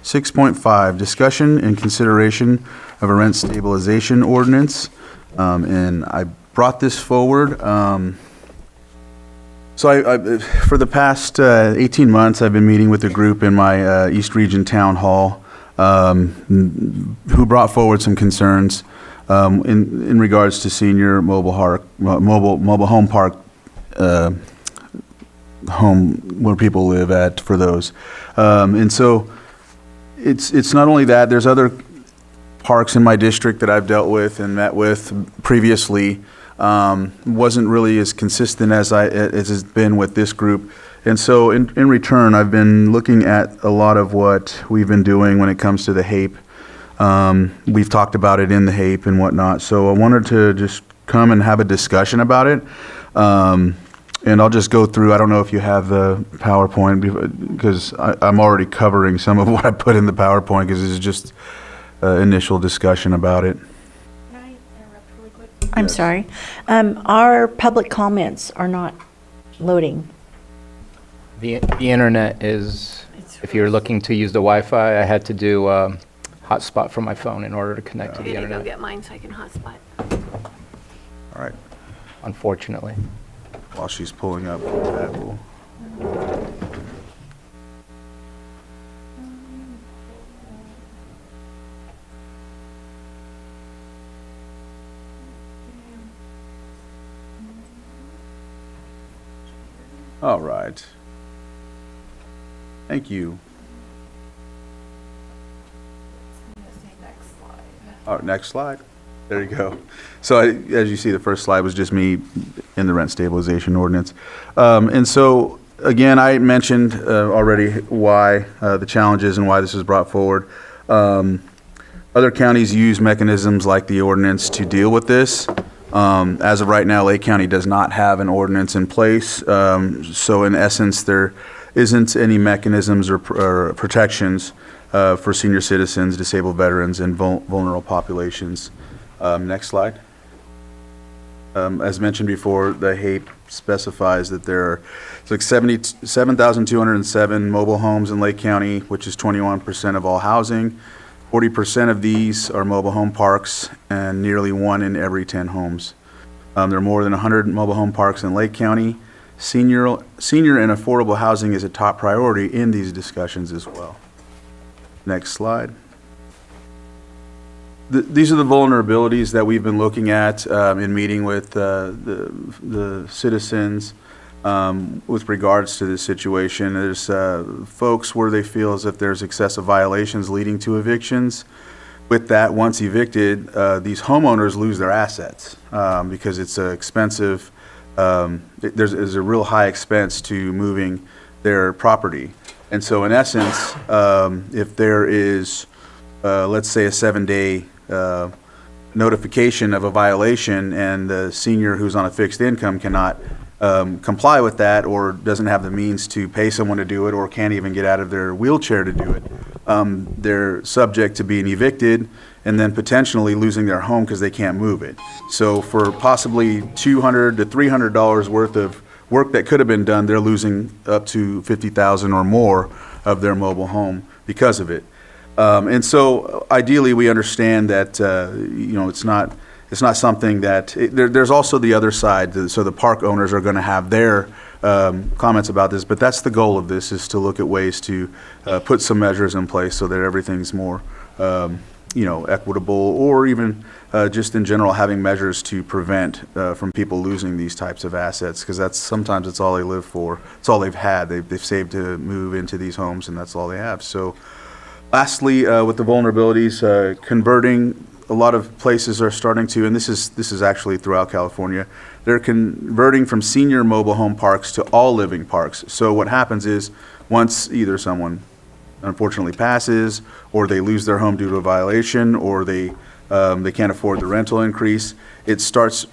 6.5, discussion and consideration of a rent stabilization ordinance. And I brought this forward. So I for the past 18 months, I've been meeting with a group in my East Region Town Hall who brought forward some concerns in regards to senior mobile home park home where people live at for those. And so it's not only that, there's other parks in my district that I've dealt with and met with previously. Wasn't really as consistent as has been with this group. And so in return, I've been looking at a lot of what we've been doing when it comes to the HAPE. We've talked about it in the HAPE and whatnot. So I wanted to just come and have a discussion about it. And I'll just go through, I don't know if you have the PowerPoint, because I'm already covering some of what I put in the PowerPoint, because this is just initial discussion about it. Can I interrupt really quick? I'm Yes. sorry. Our public comments are not loading. The internet is, if you're looking to use the Wi-Fi, I had to do a hotspot from my phone in order to connect to the I'm gonna go internet, get mine so I can hotspot. All right. unfortunately. While she's pulling up that, we'll... All right. Thank you. Next slide. There you go. So as you see, the first slide was just me in the rent stabilization ordinance. And so, again, I mentioned already why the challenges and why this was brought forward. Other counties use mechanisms like the ordinance to deal with this. As of right now, Lake County does not have an ordinance in place. So in essence, there isn't any mechanisms or protections for senior citizens, disabled veterans, and vulnerable populations. Next slide. As mentioned before, the HAPE specifies that there are like 77,207 mobile homes in Lake County, which is 21% of all housing. 40% of these are mobile home parks, and nearly 1 in every 10 homes. There are more than 100 mobile home parks in Lake County. Senior and affordable housing is a top priority in these discussions as well. Next slide. These are the vulnerabilities that we've been looking at in meeting with the citizens with regards to this situation. There's folks where they feel as if there's excessive violations leading to evictions. With that, once evicted, these homeowners lose their assets because it's expensive. There's a real high expense to moving their property. And so in essence, if there is, let's say, a 7-day notification of a violation, and the senior who's on a fixed income cannot comply with that, or doesn't have the means to pay someone to do it, or can't even get out of their wheelchair to do it, they're subject to being evicted and then potentially losing their home because they can't move it. So for possibly $200 to $300 worth of work that could have been done, they're losing up to $50,000 or more of their mobile home because of it. And so ideally we understand that, it's not something that, there's also the other side. So the park owners are going to have their comments about this, but that's the goal of this, is to look at ways to put some measures in place so that everything's more, equitable, or even just in general having measures to prevent from people losing these types of assets, because sometimes it's all they live for. It's all they've had. They've saved to move into these homes, and that's all they have. So lastly, with the vulnerabilities, converting, a lot of places are starting to, and this is actually throughout California, they're converting from senior mobile home parks to all living parks. So what happens is, once either someone unfortunately passes, or they lose their home due to a violation, or they can't afford the rental increase, it starts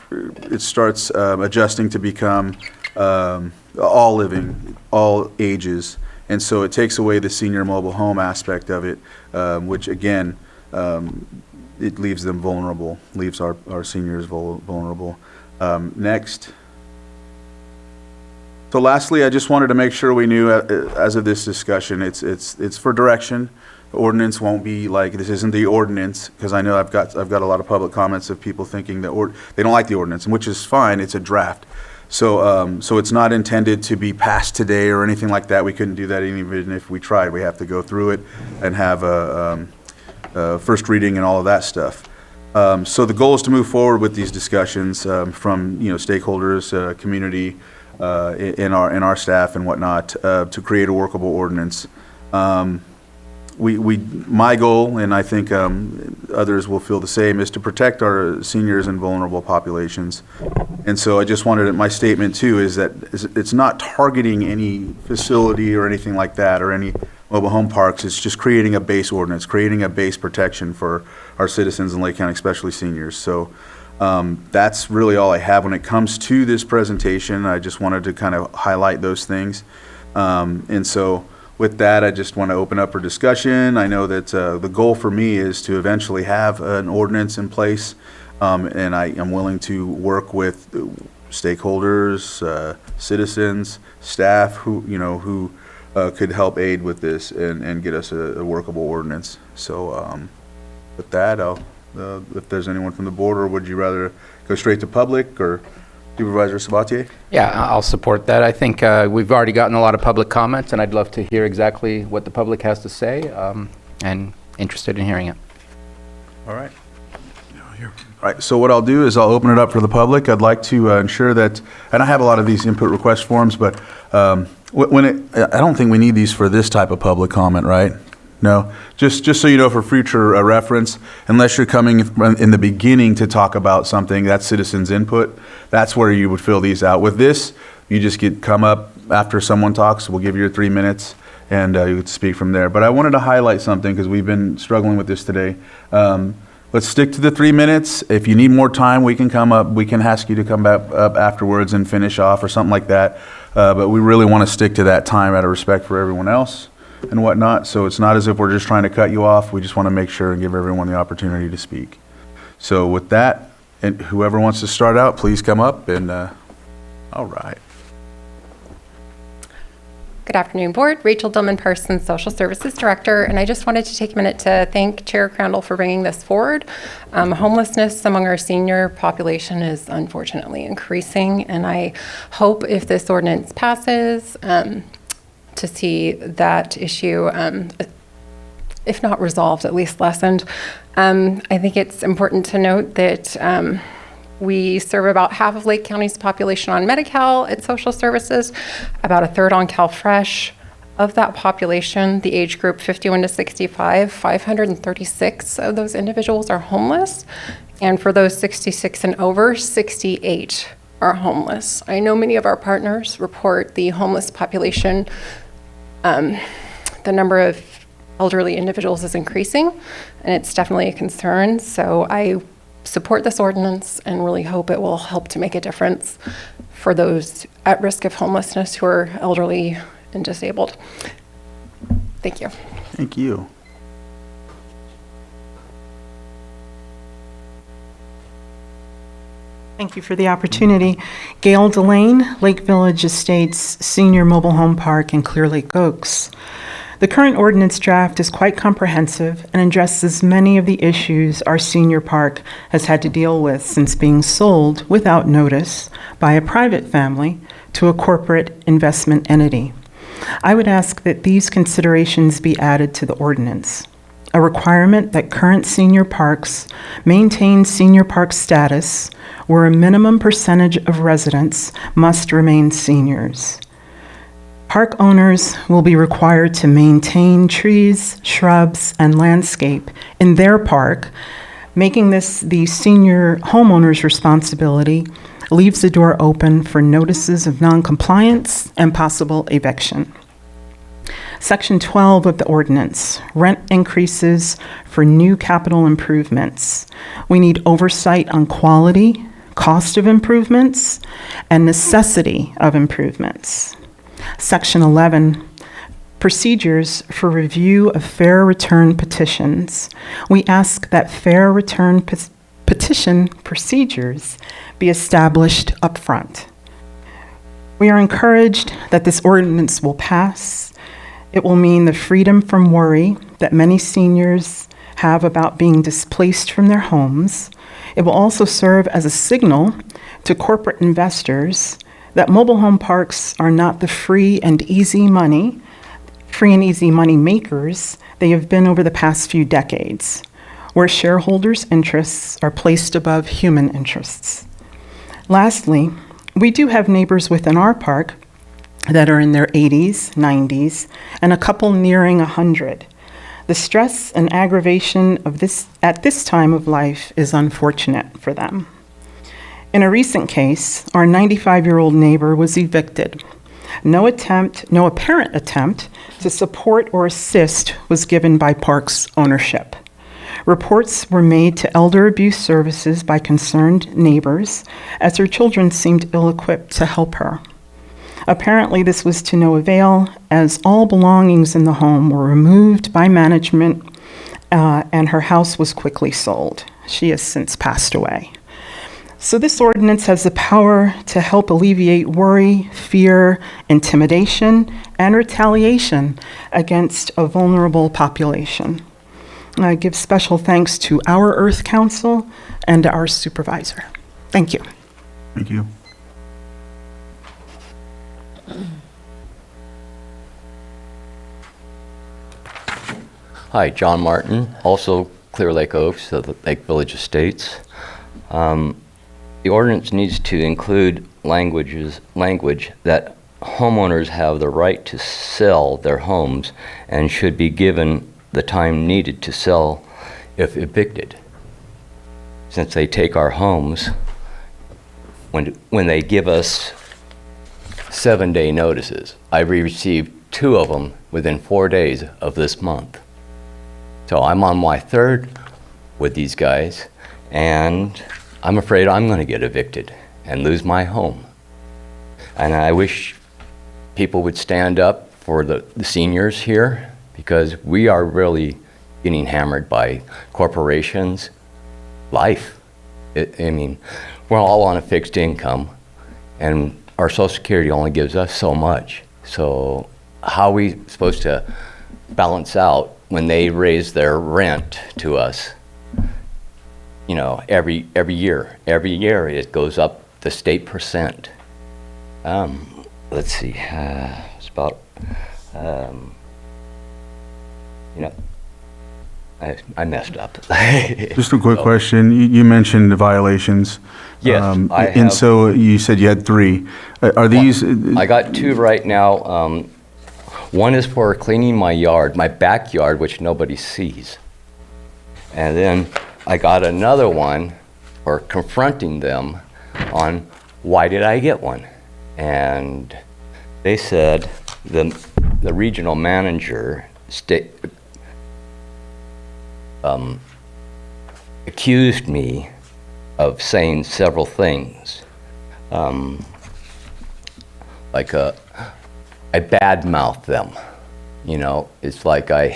adjusting to become all living, all ages. And so it takes away the senior mobile home aspect of it, which again, it leaves them vulnerable, leaves our seniors vulnerable. Next. So lastly, I just wanted to make sure we knew, as of this discussion, it's for direction. ordinance won't be like, this isn't the ordinance, because I know I've got a lot of public comments of people thinking that they don't like the ordinance, which is fine, it's a draft. So, so it's not intended to be passed today or anything like that. We couldn't do that even if we tried. We have to go through it and have a first reading and all of that stuff. So the goal is to move forward with these discussions from, stakeholders, community, in our staff and whatnot, to create a workable ordinance. My goal, and I think others will feel the same, is to protect our seniors and vulnerable populations. And so I just wanted, my statement too is that it's not targeting any facility or anything like that, or any mobile home parks. It's just creating a base ordinance, creating a base protection for our citizens in Lake County, especially seniors. So that's really all I have when it comes to this presentation. I just wanted to kind of highlight those things. And so with that, I just want to open up for discussion. I know that the goal for me is to eventually have an ordinance in place, and I am willing to work with stakeholders, citizens, staff who could help aid with this and get us a workable ordinance. So with that, if there's anyone from the board, or would you rather go straight to public, or Supervisor Sabatier? Yeah, I'll support that. I think we've already gotten a lot of public comments, and I'd love to hear exactly what the public has to say, and interested in hearing it. All right. All right, so what I'll do is I'll open it up for the public. I'd like to ensure that, and I have a lot of these input request forms, but I don't think we need these for this type of public comment, right? No, just so you know, for future reference, unless you're coming in the beginning to talk about something, that's citizens input. That's where you would fill these out. With this, you just come up after someone talks. We'll give you your 3 minutes, and you can speak from there. But I wanted to highlight something because we've been struggling with this today. Let's stick to the 3 minutes. If you need more time, we can come up. We can ask you to come back up afterwards and finish off or something like that. But we really want to stick to that time out of respect for everyone else and whatnot. So it's not as if we're just trying to cut you off. We just want to make sure and give everyone the opportunity to speak. So with that, and whoever wants to start out, please come up and, all right. Good afternoon, Board. Rachel Dillman-Parsons, Social Services Director, and I just wanted to take a minute to thank Chair Crandall for bringing this forward. Homelessness among our senior population is unfortunately increasing, and I hope if this ordinance passes, to see that issue, if not resolved, at least lessened. I think it's important to note that we serve about half of Lake County's population on Medi-Cal at social services, about a third on CalFresh. Of that population, the age group 51 to 65, 536 of those individuals are homeless. And for those 66 and over, 68 are homeless. I know many of our partners report the homeless population, the number of elderly individuals is increasing, and it's definitely a concern. So I support this ordinance and really hope it will help to make a difference for those at risk of homelessness who are elderly and disabled. Thank you. Thank you. Thank you for the opportunity. Gail Delane, Lake Village Estates Senior Mobile Home Park in Clear Lake Oaks. The current ordinance draft is quite comprehensive and addresses many of the issues our senior park has had to deal with since being sold without notice by a private family to a corporate investment entity. I would ask that these considerations be added to the ordinance. A requirement that current senior parks maintain senior park status where a minimum percentage of residents must remain seniors. Park owners will be required to maintain trees, shrubs, and landscape in their park. Making this the senior homeowner's responsibility leaves the door open for notices of noncompliance and possible eviction. Section 12 of the ordinance, rent increases for new capital improvements. We need oversight on quality, cost of improvements, and necessity of improvements. Section 11, procedures for review of fair return petitions. We ask that fair return petition procedures be established upfront. We are encouraged that this ordinance will pass It will mean the freedom from worry that many seniors have about being displaced from their homes. It will also serve as a signal to corporate investors that mobile home parks are not the free and easy money makers they have been over the past few decades, where shareholders' interests are placed above human interests. Lastly, we do have neighbors within our park that are in their 80s, 90s, and a couple nearing 100. The stress and aggravation of this at this time of life is unfortunate for them. In a recent case, our 95-year-old neighbor was evicted. No apparent attempt to support or assist was given by park's ownership. Reports were made to elder abuse services by concerned neighbors, as her children seemed ill-equipped to help her. Apparently, this was to no avail, as all belongings in the home were removed by management, and her house was quickly sold. She has since passed away. So this ordinance has the power to help alleviate worry, fear, intimidation, and retaliation against a vulnerable population. I give special thanks to our Earth Council and our supervisor. Thank you. Thank you. Hi, John Martin, also Clear Lake Oaks of the Lake Village Estates. The ordinance needs to include language that homeowners have the right to sell their homes and should be given the time needed to sell if evicted. Since they take our homes, when they give us 7-day notices, I received 2 of them within 4 days of this month. So I'm on my 3rd with these guys, and I'm afraid I'm going to get evicted and lose my home. And I wish people would stand up for the seniors here, because we are really getting hammered by corporations. Life. I mean, we're all on a fixed income, and our Social Security only gives us so much. So how are we supposed to balance out when they raise their rent to us? You know, every year it goes up the state percent. Let's see, it's about, you know, I messed up. Just a quick question. You mentioned the violations. Yes, I And have- so you said you had 3. Are these? I got 2 right now. One is for cleaning my yard, my backyard, which nobody sees. And then I got another one for confronting them on why did I get one. And they said the regional manager accused me of saying several things. Like I badmouthed them. You know, it's like I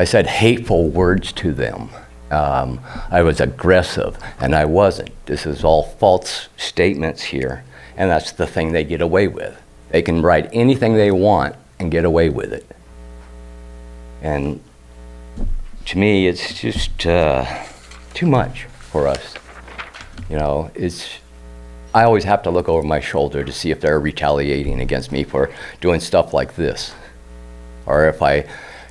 said hateful words to them. I was aggressive, and I wasn't. This is all false statements here, and that's the thing they get away with. They can write anything they want and get away with it. And to me, it's just too much for us. You know, I always have to look over my shoulder to see if they're retaliating against me for doing stuff like this. Or if I,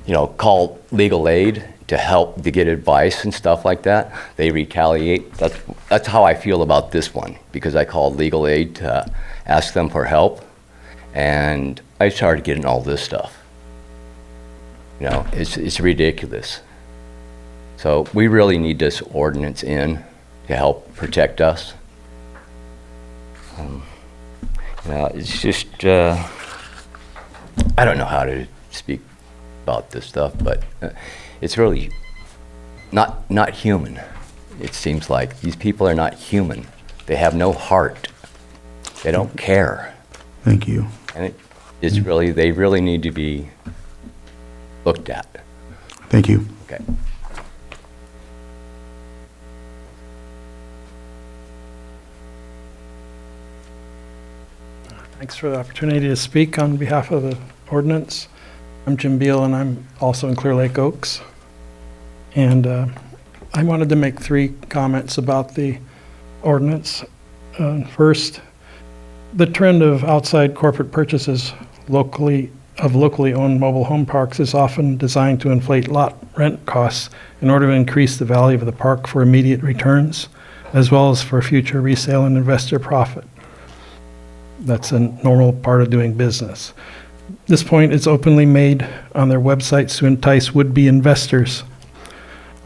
you know, call legal aid to help to get advice and stuff like that, they retaliate. That's how I feel about this one, because I called legal aid to ask them for help, and I started getting all this stuff. You know, it's ridiculous. So we really need this ordinance in to help protect us. You know, it's just, I don't know how to speak about this stuff, but it's really not human. It seems like these people are not human. They have no heart. They don't care. Thank you. And it's really, they really need to be looked at. Thank you. Okay. Thanks for the opportunity to speak on behalf of the Ordinance. I'm Jim Beal, and I'm also in Clear Lake Oaks. And I wanted to make 3 comments about the ordinance. First, the trend of outside corporate purchases locally owned mobile home parks is often designed to inflate lot rent costs in order to increase the value of the park for immediate returns, as well as for future resale and investor profit. That's a normal part of doing business. This point is openly made on their websites to entice would-be investors.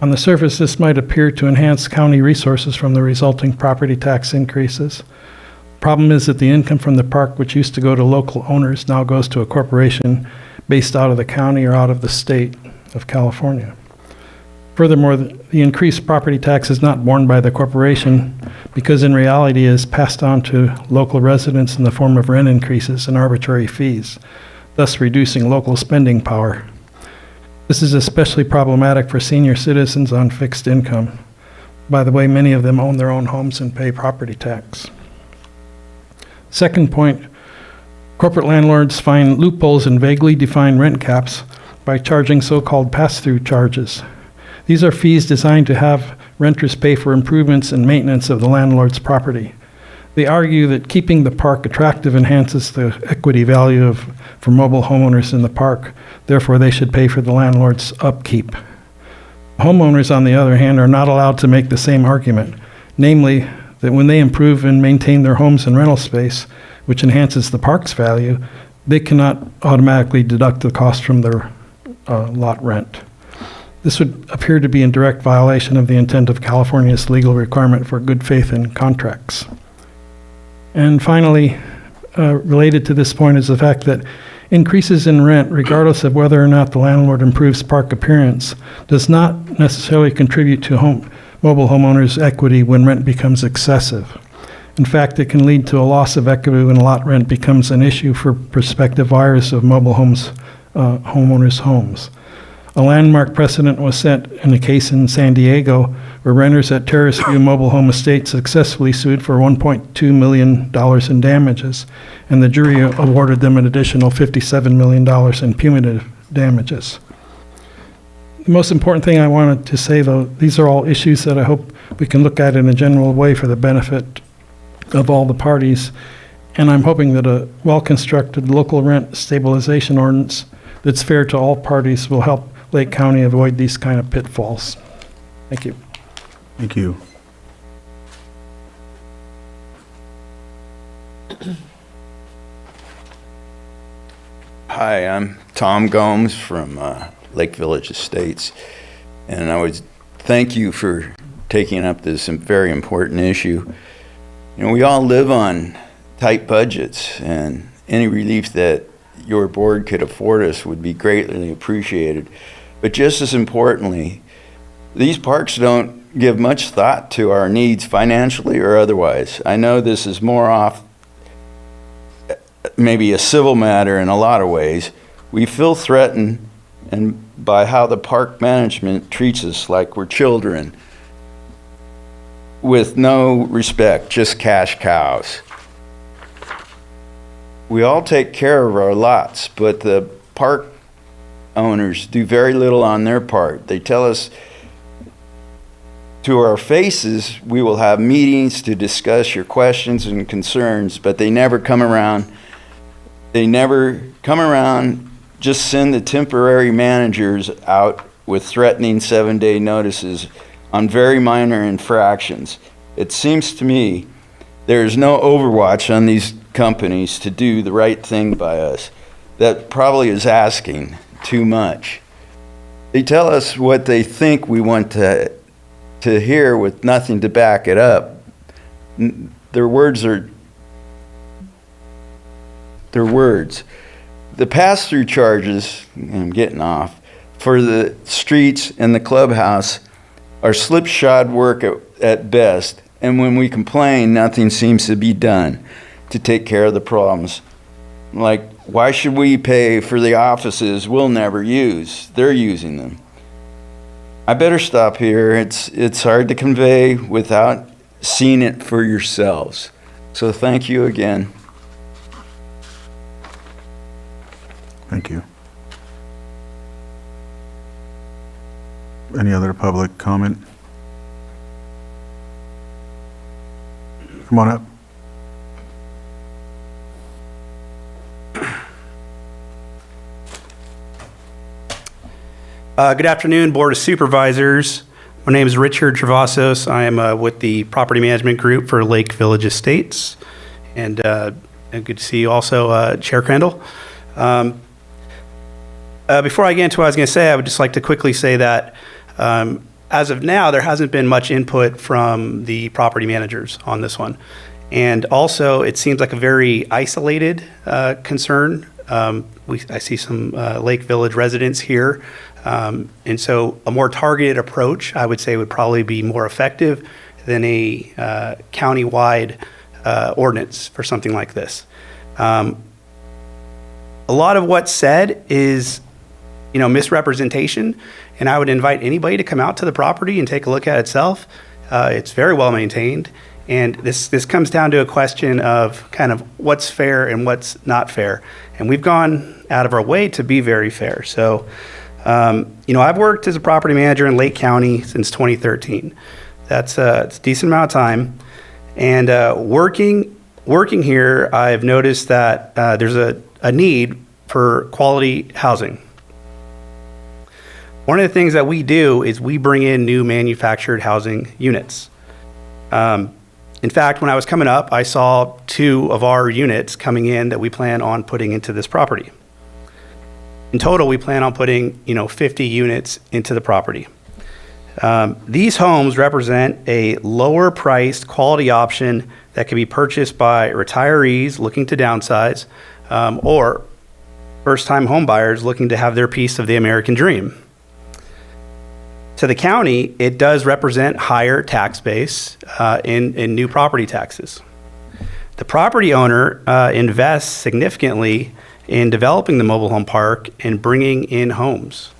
On the surface, this might appear to enhance county resources from the resulting property tax increases. Problem is that the income from the park, which used to go to local owners, now goes to a corporation based out of the county or out of the state of California. Furthermore, the increased property tax is not borne by the corporation because in reality it is passed on to local residents in the form of rent increases and arbitrary fees, thus reducing local spending power. This is especially problematic for senior citizens on fixed income. By the way, many of them own their own homes and pay property tax. Second point, corporate landlords find loopholes in vaguely defined rent caps by charging so-called pass-through charges. These are fees designed to have renters pay for improvements and maintenance of the landlord's property. They argue that keeping the park attractive enhances the equity value for mobile homeowners in the park. Therefore, they should pay for the landlord's upkeep. Homeowners, on the other hand, are not allowed to make the same argument, namely that when they improve and maintain their homes and rental space, which enhances the park's value, they cannot automatically deduct the cost from their lot rent. This would appear to be in direct violation of the intent of California's legal requirement for good faith in contracts. And finally, related to this point is the fact that increases in rent, regardless of whether or not the landlord improves park appearance, does not necessarily contribute to mobile homeowners' equity when rent becomes excessive. In fact, it can lead to a loss of equity when lot rent becomes an issue for prospective buyers of mobile homeowners' homes. A landmark precedent was set in a case in San Diego where renters at Terrace View Mobile Home Estate successfully sued for $1.2 million in damages, and the jury awarded them an additional $57 million in punitive damages. The most important thing I wanted to say, though, these are all issues that I hope we can look at in a general way for the benefit of all the parties, and I'm hoping that a well-constructed local rent stabilization ordinance that's fair to all parties will help Lake County avoid these kind of pitfalls. Thank you. Thank you. Hi, I'm Tom Gomes from Lake Village Estates, and I would thank you for taking up this very important issue. You know, we all live on tight budgets, and any relief that your board could afford us would be greatly appreciated. But just as importantly, these parks don't give much thought to our needs financially or otherwise. I know this is more off maybe a civil matter in a lot of ways. We feel threatened and by how the park management treats us like we're children with no respect, just cash cows. We all take care of our lots, but the park owners do very little on their part. They tell us to our faces we will have meetings to discuss your questions and concerns, but they never come around. They never come around, just send the temporary managers out with threatening 7-day notices on very minor infractions. It seems to me there is no overwatch on these companies to do the right thing by us. That probably is asking too much. They tell us what they think we want to hear with nothing to back it up. Their words are their words. The pass-through charges, I'm getting off, for the streets and the clubhouse are slipshod work at best, and when we complain, nothing seems to be done to take care of the problems. Like, why should we pay for the offices we'll never use? They're using them. I better stop here. It's hard to convey without seeing it for yourselves. So thank you again. Thank you. Any other public comment? Come on up. Good afternoon, Board of Supervisors. My name is Richard Travasos. I am with the Property Management Group for Lake Village Estates. And good to see you also, Chair Crandall. Before I get into what I was going to say, I would just like to quickly say that as of now, there hasn't been much input from the property managers on this one. And also, it seems like a very isolated concern. I see some Lake Village residents here. And so a more targeted approach, I would say, would probably be more effective than a county-wide ordinance for something like this. A lot of what's said is, misrepresentation, and I would invite anybody to come out to the property and take a look at it itself. It's very well maintained, and this comes down to a question of kind of what's fair and what's not fair. And we've gone out of our way to be very fair. So, I've worked as a property manager in Lake County since 2013. It's a decent amount of time. And working here, I've noticed that there's a need for quality housing. One of the things that we do is we bring in new manufactured housing units. In fact, when I was coming up, I saw 2 of our units coming in that we plan on putting into this property. In total, we plan on putting, 50 units into the property. These homes represent a lower priced quality option that can be purchased by retirees looking to downsize, or first-time home buyers looking to have their piece of the American dream. To the county, it does represent higher tax base in new property taxes. The property owner invests significantly in developing the mobile home park and bringing in homes.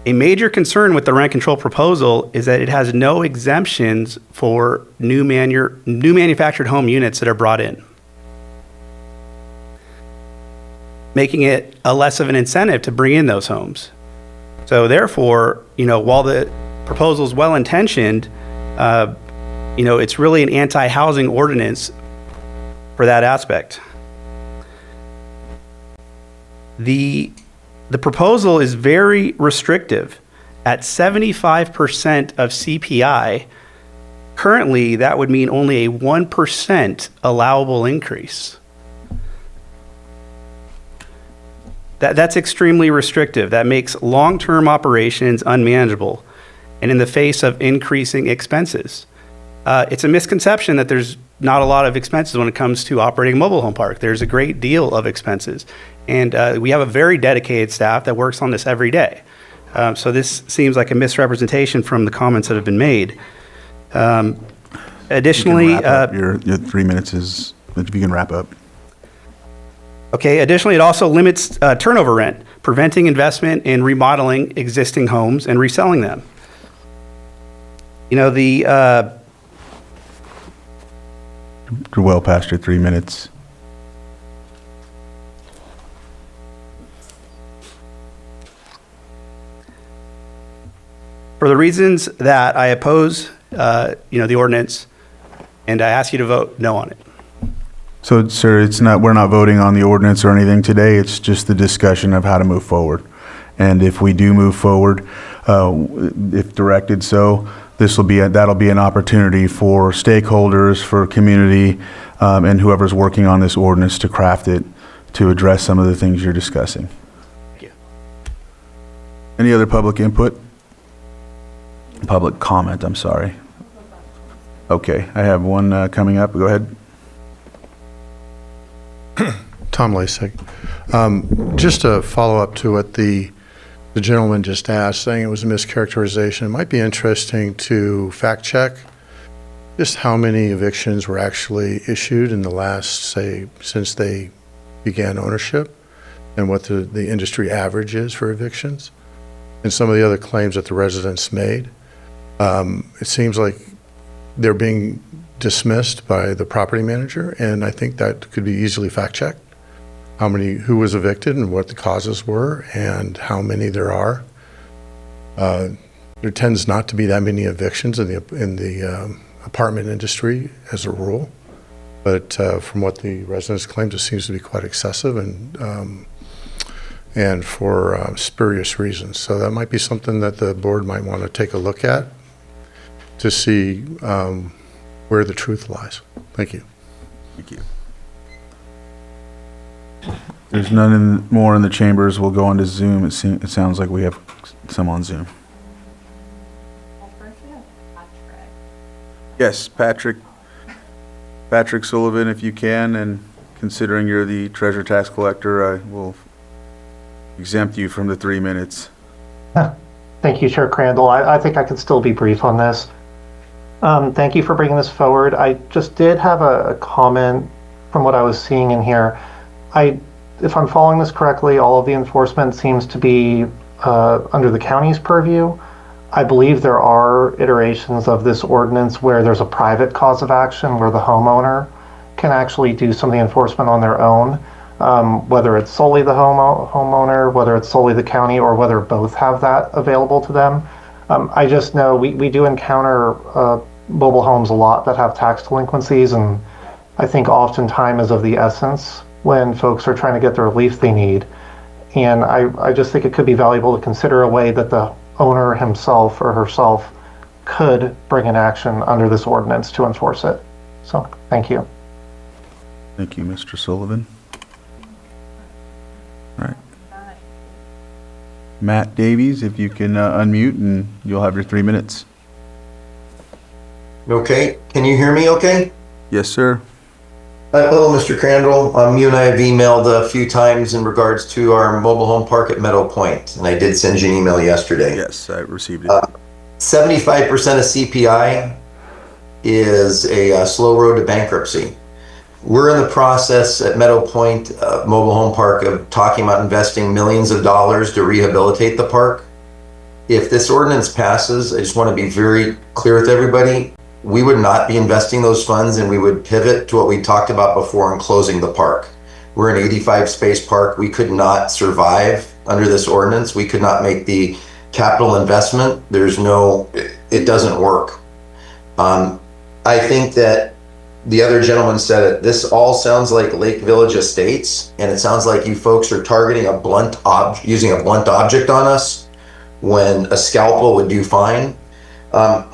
A major concern with the rent control proposal is that it has no exemptions for new manufactured home units that are brought in, making it a less of an incentive to bring in those homes. So therefore, while the proposal is well-intentioned, it's really an anti-housing ordinance for that aspect. The proposal is very restrictive. At 75% of CPI, currently that would mean only a 1% allowable increase. That's extremely restrictive. That makes long-term operations unmanageable and in the face of increasing expenses. It's a misconception that there's not a lot of expenses when it comes to operating a mobile home park. There's a great deal of expenses. And we have a very dedicated staff that works on this every day. So this seems like a misrepresentation from the comments that have been made. Additionally, You can wrap up. Your 3 minutes is, if you can wrap up. Okay, additionally, it also limits turnover rent, preventing investment in remodeling existing homes and reselling them. You're well past your 3 minutes. For the reasons that I oppose, the ordinance, and I ask you to vote no on it. So, sir, we're not voting on the ordinance or anything today. It's just the discussion of how to move forward. And if we do move forward, if directed so, that'll be an opportunity for stakeholders, for community, and whoever's working on this ordinance to craft it to address some of the things you're discussing. Thank you. Any other public input? Public comment, I'm sorry. Okay, I have one coming up. Go ahead. Tom Lasik. Just to follow up to what the gentleman just asked, saying it was a mischaracterization, it might be interesting to fact check just how many evictions were actually issued in the last, say, since they began ownership, and what the industry average is for evictions, and some of the other claims that the residents made. It seems like they're being dismissed by the property manager, and I think that could be easily fact-checked. who was evicted and what the causes were and how many there are. There tends not to be that many evictions in the apartment industry as a rule, but from what the residents claimed, it seems to be quite excessive and for spurious reasons. So that might be something that the board might want to take a look at to see where the truth lies. Thank you. Thank you. There's more in the chambers. We'll go on to Zoom. It sounds like we have some on Zoom. Yes, Patrick Sullivan, if you can, and considering you're the treasurer tax collector, I will exempt you from the 3 minutes. Thank you, Chair Crandall. I think I can still be brief on this. Thank you for bringing this forward. I just did have a comment from what I was seeing in here. If I'm following this correctly, all of the enforcement seems to be under the county's purview. I believe there are iterations of this ordinance where there's a private cause of action where the homeowner can actually do some of the enforcement on their own, whether it's solely the homeowner, whether it's solely the county, or whether both have that available to them. I just know we do encounter mobile homes a lot that have tax delinquencies, and I think often time is of the essence when folks are trying to get the relief they need. And I just think it could be valuable to consider a way that the owner himself or herself could bring an action under this ordinance to enforce it. So, thank you. Thank you, Mr. Sullivan. All right. Matt Davies, if you can unmute, and you'll have your 3 minutes. Okay, can you hear me okay? Yes, sir. Hello, Mr. Crandall. You and I have emailed a few times in regards to our mobile home park at Meadow Point, and I did send you an email yesterday. Yes, I received it. 75% of CPI is a slow road to bankruptcy. We're in the process at Meadow Point Mobile Home Park of talking about investing millions of dollars to rehabilitate the park. If this ordinance passes, I just want to be very clear with everybody, we would not be investing those funds, and we would pivot to what we talked about before in closing the park. We're an 85 space park. We could not survive under this ordinance. We could not make the capital investment. It doesn't work. I think that the other gentleman said it, this all sounds like Lake Village Estates, and it sounds like you folks are targeting using a blunt object on us when a scalpel would do fine.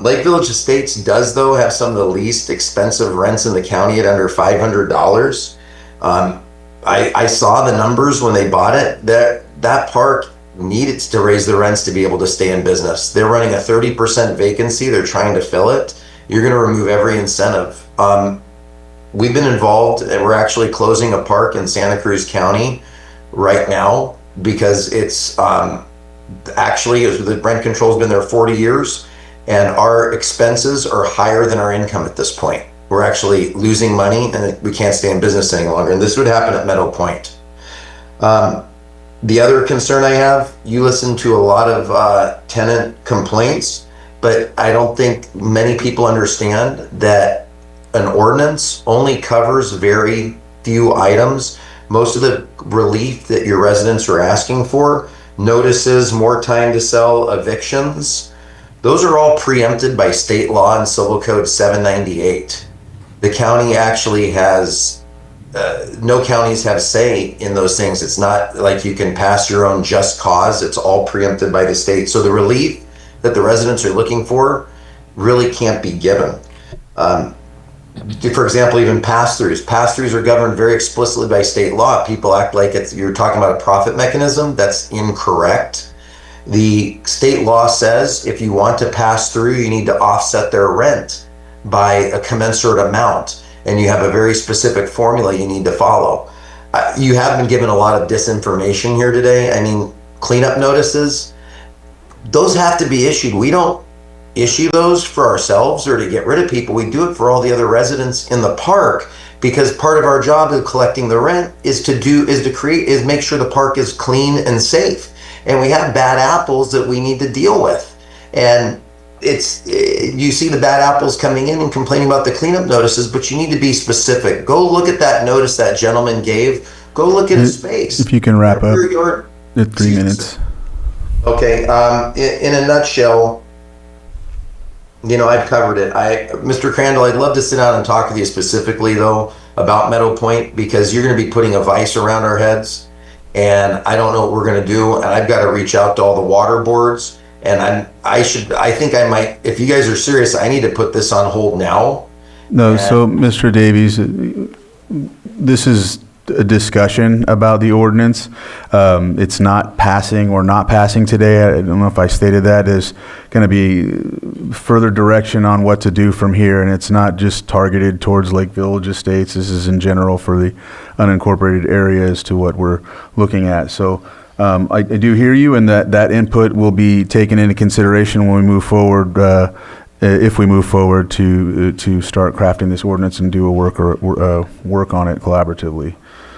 Lake Village Estates does, though, have some of the least expensive rents in the county at under $500. I saw the numbers when they bought it. That park needed to raise the rents to be able to stay in business. They're running a 30% vacancy. They're trying to fill it. You're going to remove every incentive. We've been involved, and we're actually closing a park in Santa Cruz County right now because it's actually the rent control's been there 40 years. And our expenses are higher than our income at this point. We're actually losing money, and we can't stay in business any longer. And this would happen at Meadow Point. The other concern I have, you listen to a lot of tenant complaints, but I don't think many people understand that an ordinance only covers very few items. Most of the relief that your residents are asking for, notices, more time to sell, evictions, those are all preempted by state law and Civil Code 798. The county actually has, no counties have say in those things. It's not like you can pass your own just cause. It's all preempted by the state. So the relief that the residents are looking for really can't be given. For example, even pass-throughs. Pass-throughs are governed very explicitly by state law. People act like you're talking about a profit mechanism. That's incorrect. The state law says if you want to pass through, you need to offset their rent by a commensurate amount, and you have a very specific formula you need to follow. You have been given a lot of disinformation here today. I mean, cleanup notices, those have to be issued. We don't issue those for ourselves or to get rid of people. We do it for all the other residents in the park, because part of our job of collecting the rent is to make sure the park is clean and safe. And we have bad apples that we need to deal with. And you see the bad apples coming in and complaining about the cleanup notices, but you need to be specific. Go look at that notice that gentleman gave Go look at his face. If you can wrap up Your- at 3 minutes. Okay, in a nutshell, you know, I've covered it. Mr. Crandall, I'd love to sit down and talk with you specifically, though, about Meadow Point, because you're going to be putting a vice around our heads, and I don't know what we're going to do, and I've got to reach out to all the water boards, and I think I might, if you guys are serious, I need to put this on hold now. No, so Mr. Davies, this is a discussion about the ordinance. It's not passing or not passing today. I don't know if I stated that. Is going to be further direction on what to do from here, and it's not just targeted towards Lake Village Estates. This is in general for the unincorporated area as to what we're looking at. So I do hear you, and that input will be taken into consideration when we move forward. If we move forward to start crafting this ordinance and do a work on it collaboratively.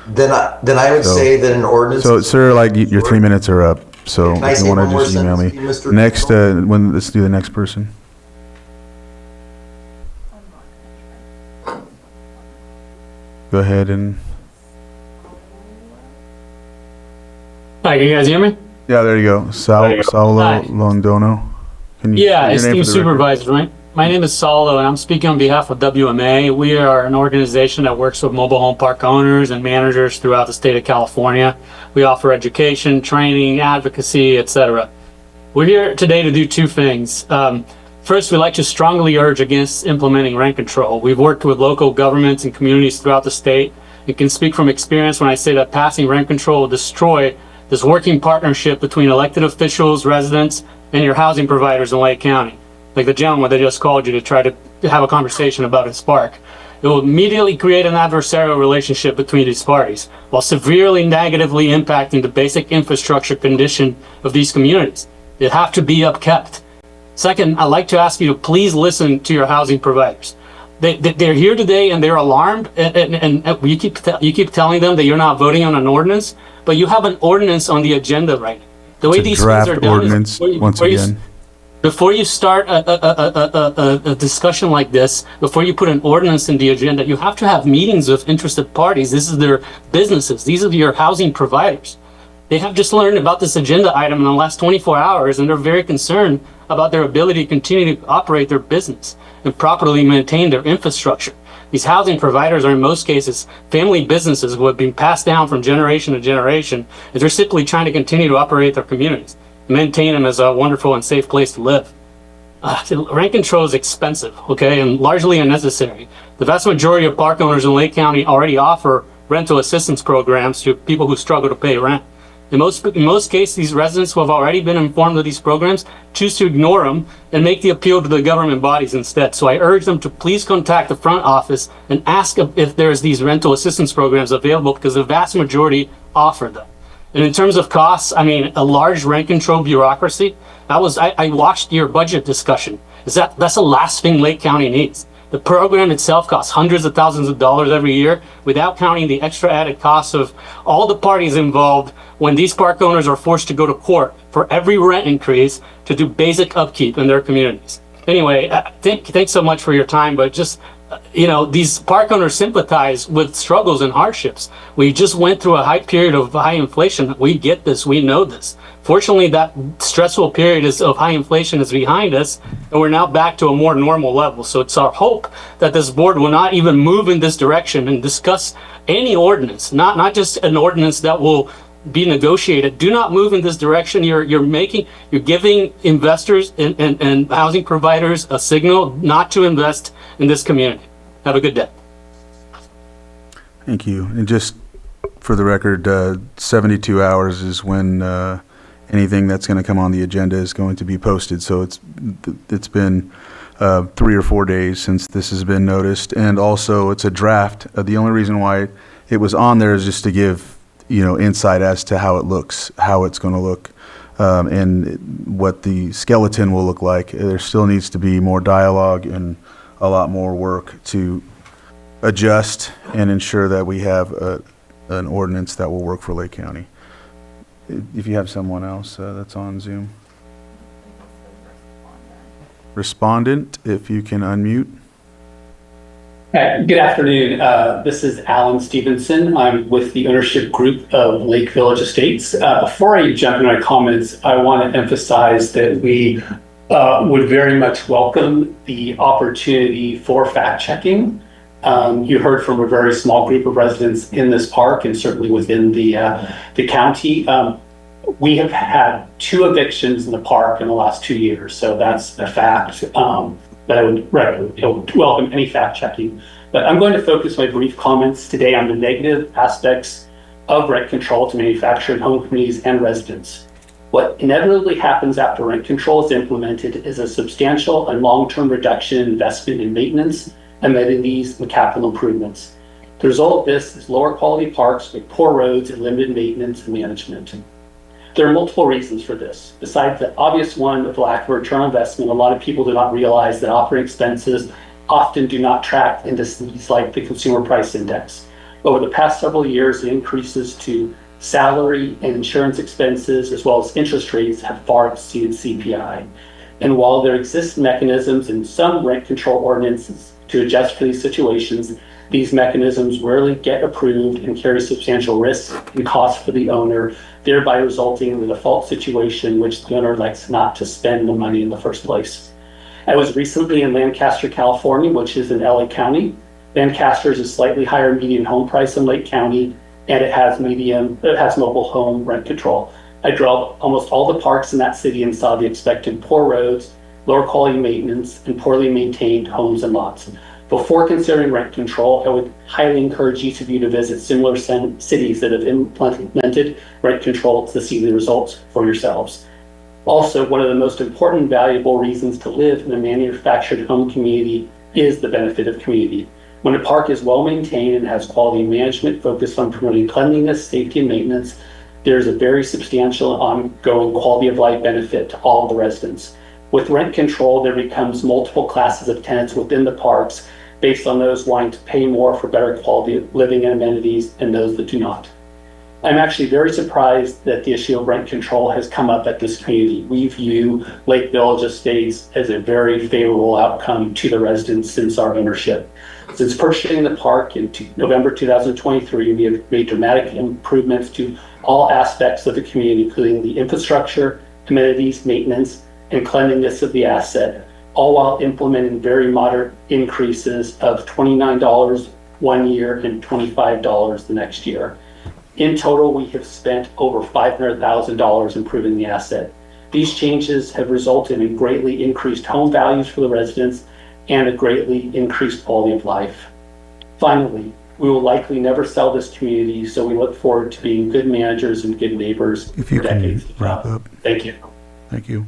Then I would say that an ordinance. So, sir, like your 3 minutes are up. So Can I if say you want one to more just email me. sentence, Mr. Next, let's do the next person. Go ahead and. Hi, can you guys hear me? Yeah, there you go. Saulo Hi. Londono. Can you Yeah, say your name esteemed for the record? supervisors, right? My name is Saulo, and I'm speaking on behalf of WMA. We are an organization that works with mobile home park owners and managers throughout the state of California. We offer education, training, advocacy, etc. We're here today to do two things. First, we'd like to strongly urge against implementing rent control. We've worked with local governments and communities throughout the state and can speak from experience when I say that passing rent control will destroy this working partnership between elected officials, residents, and your housing providers in Lake County. Like the gentleman that just called you to try to have a conversation about his park. It will immediately create an adversarial relationship between these parties, while severely negatively impacting the basic infrastructure condition of these communities. They have to be upkept. Second, I'd like to ask you to please listen to your housing providers. They're here today and they're alarmed, and you keep telling them that you're not voting on an ordinance, but you have an ordinance on the agenda right now. The way It's a these things are draft done ordinance, is once again. before you start a discussion like this, before you put an ordinance in the agenda, you have to have meetings with interested parties. This is their businesses. These are your housing providers. They have just learned about this agenda item in the last 24 hours, and they're very concerned about their ability to continue to operate their business and properly maintain their infrastructure. These housing providers are in most cases family businesses who have been passed down from generation to generation, and they're simply trying to continue to operate their communities and maintain them as a wonderful and safe place to live. Rent control is expensive, okay, and largely unnecessary. The vast majority of park owners in Lake County already offer rental assistance programs to people who struggle to pay rent. In most cases, these residents who have already been informed of these programs choose to ignore them and make the appeal to the government bodies instead. So I urge them to please contact the front office and ask if there's these rental assistance programs available, because the vast majority offer them. And in terms of costs, I mean, a large rent control bureaucracy, I watched your budget discussion. That's the last thing Lake County needs. The program itself costs hundreds of thousands of dollars every year, without counting the extra added costs of all the parties involved when these park owners are forced to go to court for every rent increase to do basic upkeep in their communities. Anyway, thanks so much for your time, but just, these park owners sympathize with struggles and hardships. We just went through a high period of high inflation. We get this, we know this. Fortunately, that stressful period of high inflation is behind us, and we're now back to a more normal level. So it's our hope that this board will not even move in this direction and discuss any ordinance, not just an ordinance that will be negotiated. Do not move in this direction. You're giving investors and housing providers a signal not to invest in this community. Have a good day. Thank you. And just for the record, 72 hours is when anything that's going to come on the agenda is going to be posted. So it's been 3 or 4 days since this has been noticed, and also it's a draft. The only reason why it was on there is just to give insight as to how it looks, how it's going to look, and what the skeleton will look like. There still needs to be more dialogue and a lot more work to adjust and ensure that we have an ordinance that will work for Lake County. If you have someone else that's on Zoom. Respondent, if you can unmute. Hi, good afternoon. This is Alan Stevenson. I'm with the ownership group of Lake Village Estates. Before I jump into my comments, I want to emphasize that we would very much welcome the opportunity for fact checking. You heard from a very small group of residents in this park and certainly within the county. We have had 2 evictions in the park in the last 2 years, so that's a fact. That I would welcome any fact checking. But I'm going to focus my brief comments today on the negative aspects of rent control to manufactured home communities and residents. What inevitably happens after rent control is implemented is a substantial and long-term reduction in investment in maintenance, amenities, and capital improvements. The result of this is lower quality parks with poor roads and limited maintenance and management. There are multiple reasons for this. Besides the obvious one of lack of return on investment, a lot of people do not realize that operating expenses often do not track indices like the Consumer Price Index. Over the past several years, the increases to salary and insurance expenses, as well as interest rates, have far exceeded CPI. And while there exist mechanisms in some rent control ordinances to adjust for these situations, these mechanisms rarely get approved and carry substantial risk and costs for the owner, thereby resulting in the default situation which the owner elects not to spend the money in the first place. I was recently in Lancaster, California, which is in LA County. Lancaster is a slightly higher median home price than Lake County, and it has mobile home rent control. I drove almost all the parks in that city and saw the expected poor roads, lower quality maintenance, and poorly maintained homes and lots. Before considering rent control, I would highly encourage each of you to visit similar cities that have implemented rent control to see the results for yourselves. Also, one of the most important and valuable reasons to live in a manufactured home community is the benefit of community. When a park is well maintained and has quality management focused on promoting cleanliness, safety, and maintenance, there's a very substantial ongoing quality of life benefit to all of the residents. With rent control, there becomes multiple classes of tenants within the parks based on those wanting to pay more for better quality of living and amenities and those that do not. I'm actually very surprised that the issue of rent control has come up at this community. We view Lake Village Estates as a very favorable outcome to the residents since our ownership. Since purchasing the park in November 2023, we have made dramatic improvements to all aspects of the community, including the infrastructure, amenities, maintenance, and cleanliness of the asset, all while implementing very moderate increases of $29 one year and $25 the next year. In total, we have spent over $500,000 improving the asset. These changes have resulted in greatly increased home values for the residents and a greatly increased quality of life. Finally, we will likely never sell this community, so we look forward to being good managers and good neighbors If you for can decades to wrap come. up. Thank you. Thank you.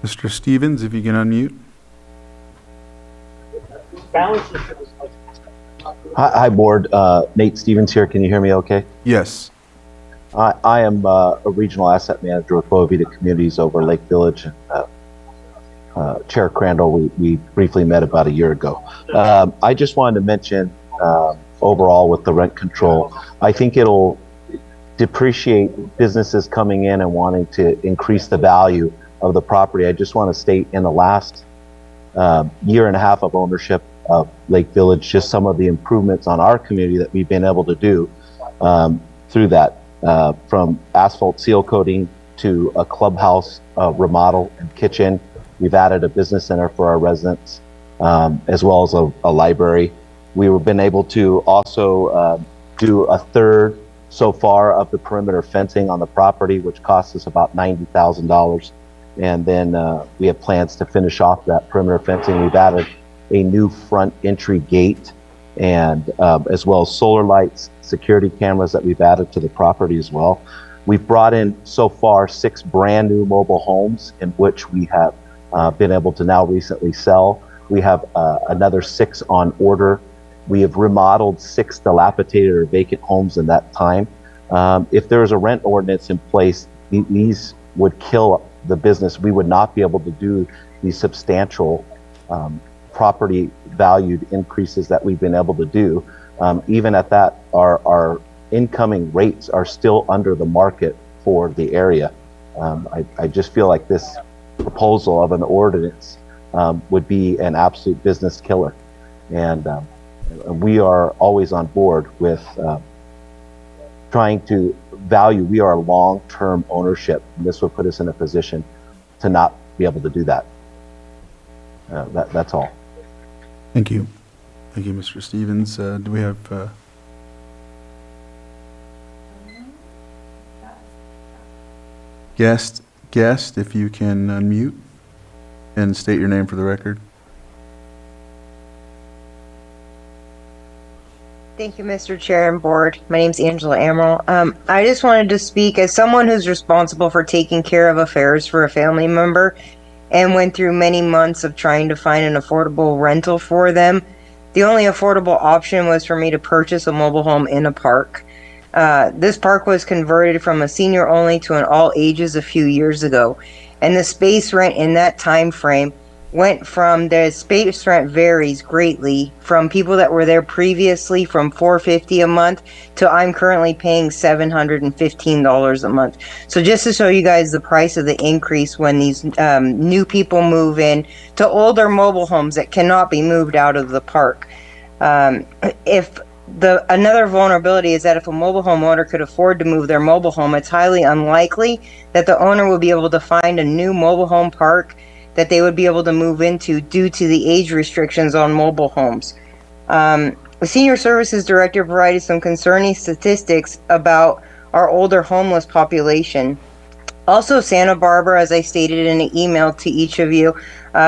Mr. Stevens, if you can unmute. Hi, Board. Nate Stevens here. Can you hear me okay? Yes. I am a regional asset manager with Boa Vida Communities over Lake Village. Chair Crandall, we briefly met about a year ago. I just wanted to mention overall with the rent control, I think it'll depreciate businesses coming in and wanting to increase the value of the property. I just want to state in the last year and a half of ownership of Lake Village, just some of the improvements on our community that we've been able to do through that, from asphalt seal coating to a clubhouse remodel and kitchen. We've added a business center for our residents, as well as a library. We've been able to also do a third so far of the perimeter fencing on the property, which costs us about $90,000. And then we have plans to finish off that perimeter fencing. We've added a new front entry gate, and as well as solar lights, security cameras that we've added to the property as well. We've brought in so far 6 brand new mobile homes in which we have been able to now recently sell. We have another 6 on order. We have remodeled 6 dilapidated or vacant homes in that time. If there was a rent ordinance in place, these would kill the business. We would not be able to do these substantial property valued increases that we've been able to do. Even at that, our incoming rates are still under the market for the area. I just feel like this proposal of an ordinance would be an absolute business killer. And we are always on board with trying to value, we are long-term ownership, and this would put us in a position to not be able to do that. That's all. Thank you. Thank you, Mr. Stevens. Do we have, guest, if you can unmute and state your name for the record? Thank you, Mr. Chair and Board. My name's Angela Amaral. I just wanted to speak as someone who's responsible for taking care of affairs for a family member and went through many months of trying to find an affordable rental for them. The only affordable option was for me to purchase a mobile home in a park. This park was converted from a senior only to an all ages a few years ago. And the space rent in that time frame went from, the space rent varies greatly from people that were there previously from $450 a month to I'm currently paying $715 a month. So just to show you guys the price of the increase when these new people move in to older mobile homes that cannot be moved out of the park. Another vulnerability is that if a mobile home owner could afford to move their mobile home, it's highly unlikely that the owner would be able to find a new mobile home park that they would be able to move into due to the age restrictions on mobile homes. The Senior Services Director provided some concerning statistics about our older homeless population. Also, Santa Barbara, as I stated in an email to each of you,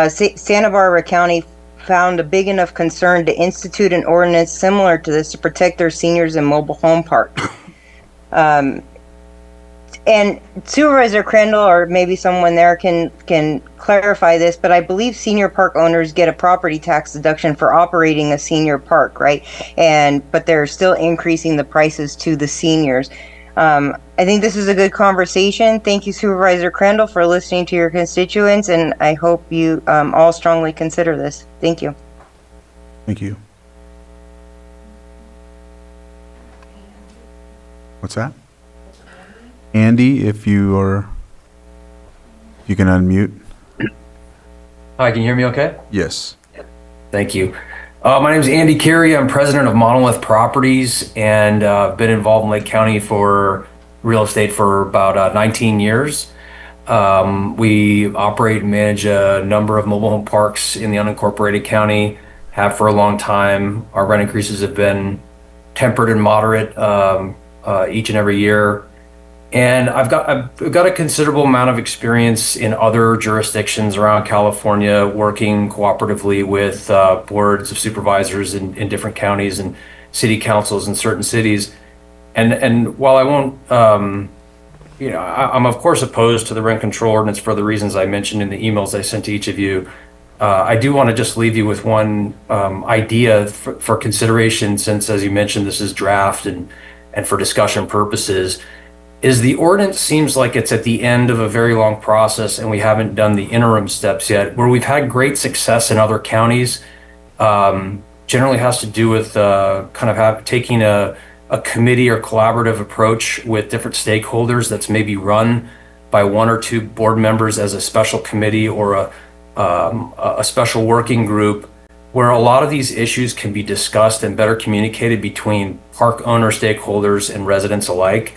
Santa Barbara County found a big enough concern to institute an ordinance similar to this to protect their seniors in mobile home parks. And Supervisor Crandall, or maybe someone there can clarify this, but I believe senior park owners get a property tax deduction for operating a senior park, right? But they're still increasing the prices to the seniors. I think this is a good conversation. Thank you, Supervisor Crandall, for listening to your constituents, and I hope you all strongly consider this. Thank you. Thank you. What's that? Andy, if you can unmute. Hi, can you hear me okay? Yes. Thank you. My name is Andy Carey. I'm president of Monolith Properties, and I've been involved in Lake County for real estate for about 19 years. We operate and manage a number of mobile home parks in the unincorporated county, have for a long time. Our rent increases have been tempered and moderate each and every year. And I've got a considerable amount of experience in other jurisdictions around California, working cooperatively with boards of supervisors in different counties and city councils in certain cities. And while I won't, I'm of course opposed to the rent control ordinance for the reasons I mentioned in the emails I sent to each of you. I do want to just leave you with one idea for consideration, since, as you mentioned, this is draft and for discussion purposes. Is the ordinance seems like it's at the end of a very long process and we haven't done the interim steps yet, where we've had great success in other counties. Generally has to do with taking a committee or collaborative approach with different stakeholders that's maybe run by one or two board members as a special committee or a special working group, where a lot of these issues can be discussed and better communicated between park owner stakeholders and residents alike.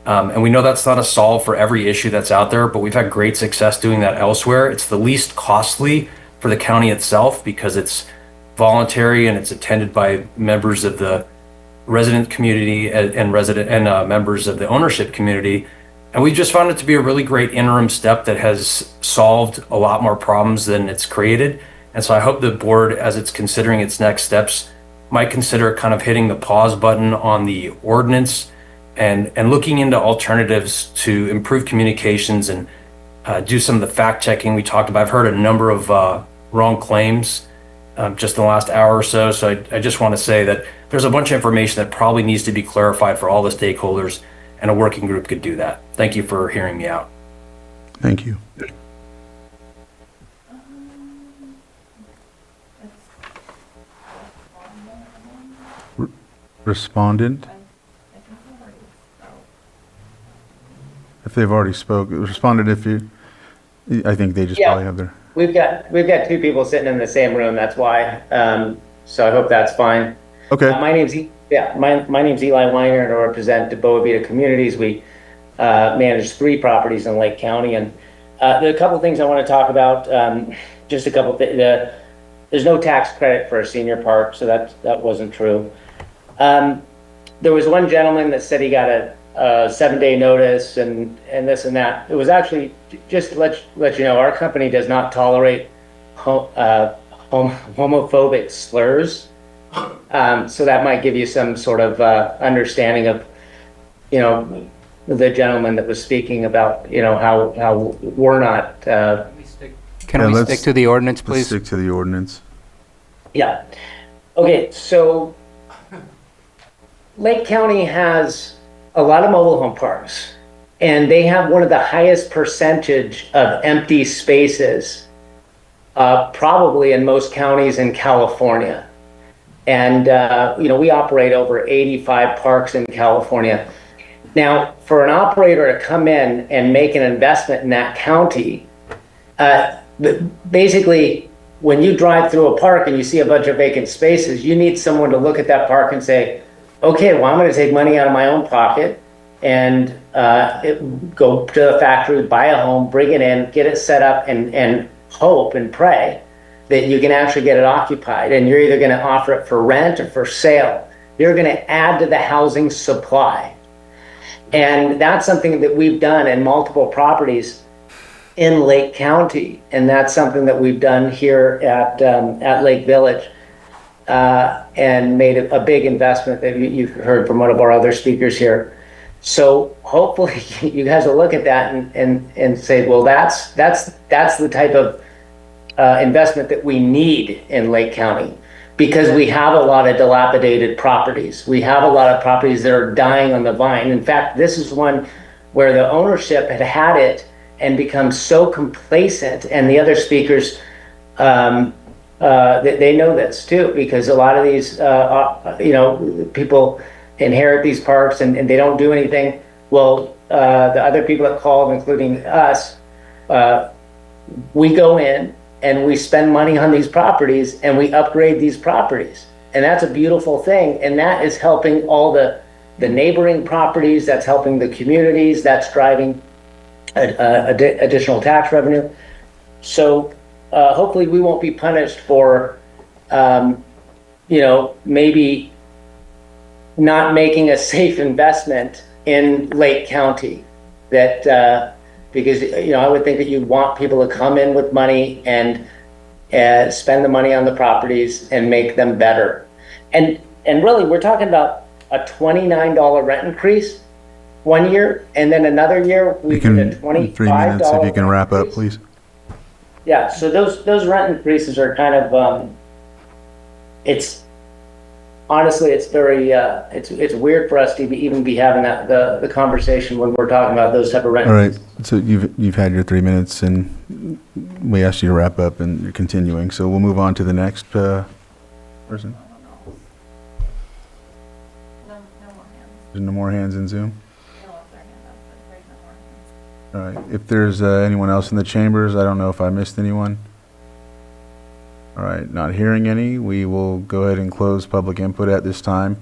And we know that's not a solve for every issue that's out there, but we've had great success doing that elsewhere. It's the least costly for the county itself because it's voluntary and it's attended by members of the resident community and members of the ownership community. And we just found it to be a really great interim step that has solved a lot more problems than it's created. And so I hope the board, as it's considering its next steps, might consider kind of hitting the pause button on the ordinance and looking into alternatives to improve communications and do some of the fact checking we talked about. I've heard a number of wrong claims just in the last hour or so. So I just want to say that there's a bunch of information that probably needs to be clarified for all the stakeholders, and a working group could do that. Thank you for hearing me out. Thank you. Respondent? If they've already spoke, responded if you, I think they just Yeah. probably have their, We've got two people sitting in the same room, that's why. So I hope that's fine. okay. My name's Eli Weiner, and I represent Boa Vita Communities. We manage 3 properties in Lake County, and there are a couple things I want to talk about. Just a couple things. There's no tax credit for a senior park, so that wasn't true. There was one gentleman that said he got a 7-day notice and this and that. It was actually, just to let you know, our company does not tolerate homophobic slurs. So that might give you some sort of understanding of, the gentleman that was speaking about, how we're not. Can we stick to the ordinance, Let's please? stick to the ordinance. Yeah. Okay, so Lake County has a lot of mobile home parks, and they have one of the highest percentage of empty spaces, probably in most counties in California. And, we operate over 85 parks in California. Now, for an operator to come in and make an investment in that county, basically, when you drive through a park and you see a bunch of vacant spaces, you need someone to look at that park and say, okay, well, I'm going to take money out of my own pocket and go to the factory, buy a home, bring it in, get it set up, and hope and pray that you can actually get it occupied. And you're either going to offer it for rent or for sale. You're going to add to the housing supply. And that's something that we've done in multiple properties in Lake County, and that's something that we've done here at Lake Village, and made a big investment that you've heard from one of our other speakers here. So hopefully you guys will look at that and say, well, that's the type of investment that we need in Lake County, because we have a lot of dilapidated properties. We have a lot of properties that are dying on the vine. In fact, this is one where the ownership had it and become so complacent, and the other speakers, they know this too, because a lot of these, people inherit these parks and they don't do anything. Well, the other people that called, including us, we go in and we spend money on these properties and we upgrade these properties. And that's a beautiful thing. And that is helping all the neighboring properties, that's helping the communities, that's driving additional tax revenue. So hopefully we won't be punished for, maybe not making a safe investment in Lake County. That because I would think that you'd want people to come in with money and spend the money on the properties and make them better. And really, we're talking about a $29 rent increase 1 year, and then another year we get a $25. 3 minutes, if you can wrap up, please. Yeah, so those rent increases are kind of, it's honestly, it's very, it's weird for us to even be having the conversation when we're talking about those type of rent. All right, so you've had your 3 minutes, and we asked you to wrap up, and you're continuing, so we'll move on to the next person. There's no more hands in Zoom? All right, if there's anyone else in the chambers, I don't know if I missed anyone. All right, not hearing any, we will go ahead and close public input at this time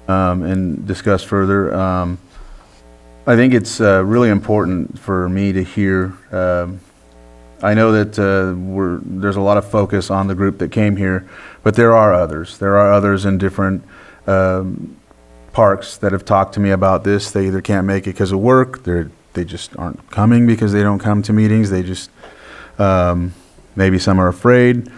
and discuss further. I think it's really important for me to hear. I know that there's a lot of focus on the group that came here, but there are others. There are others in different parks that have talked to me about this. They either can't make it because of work, they just aren't coming because they don't come to meetings. They just, maybe some are afraid.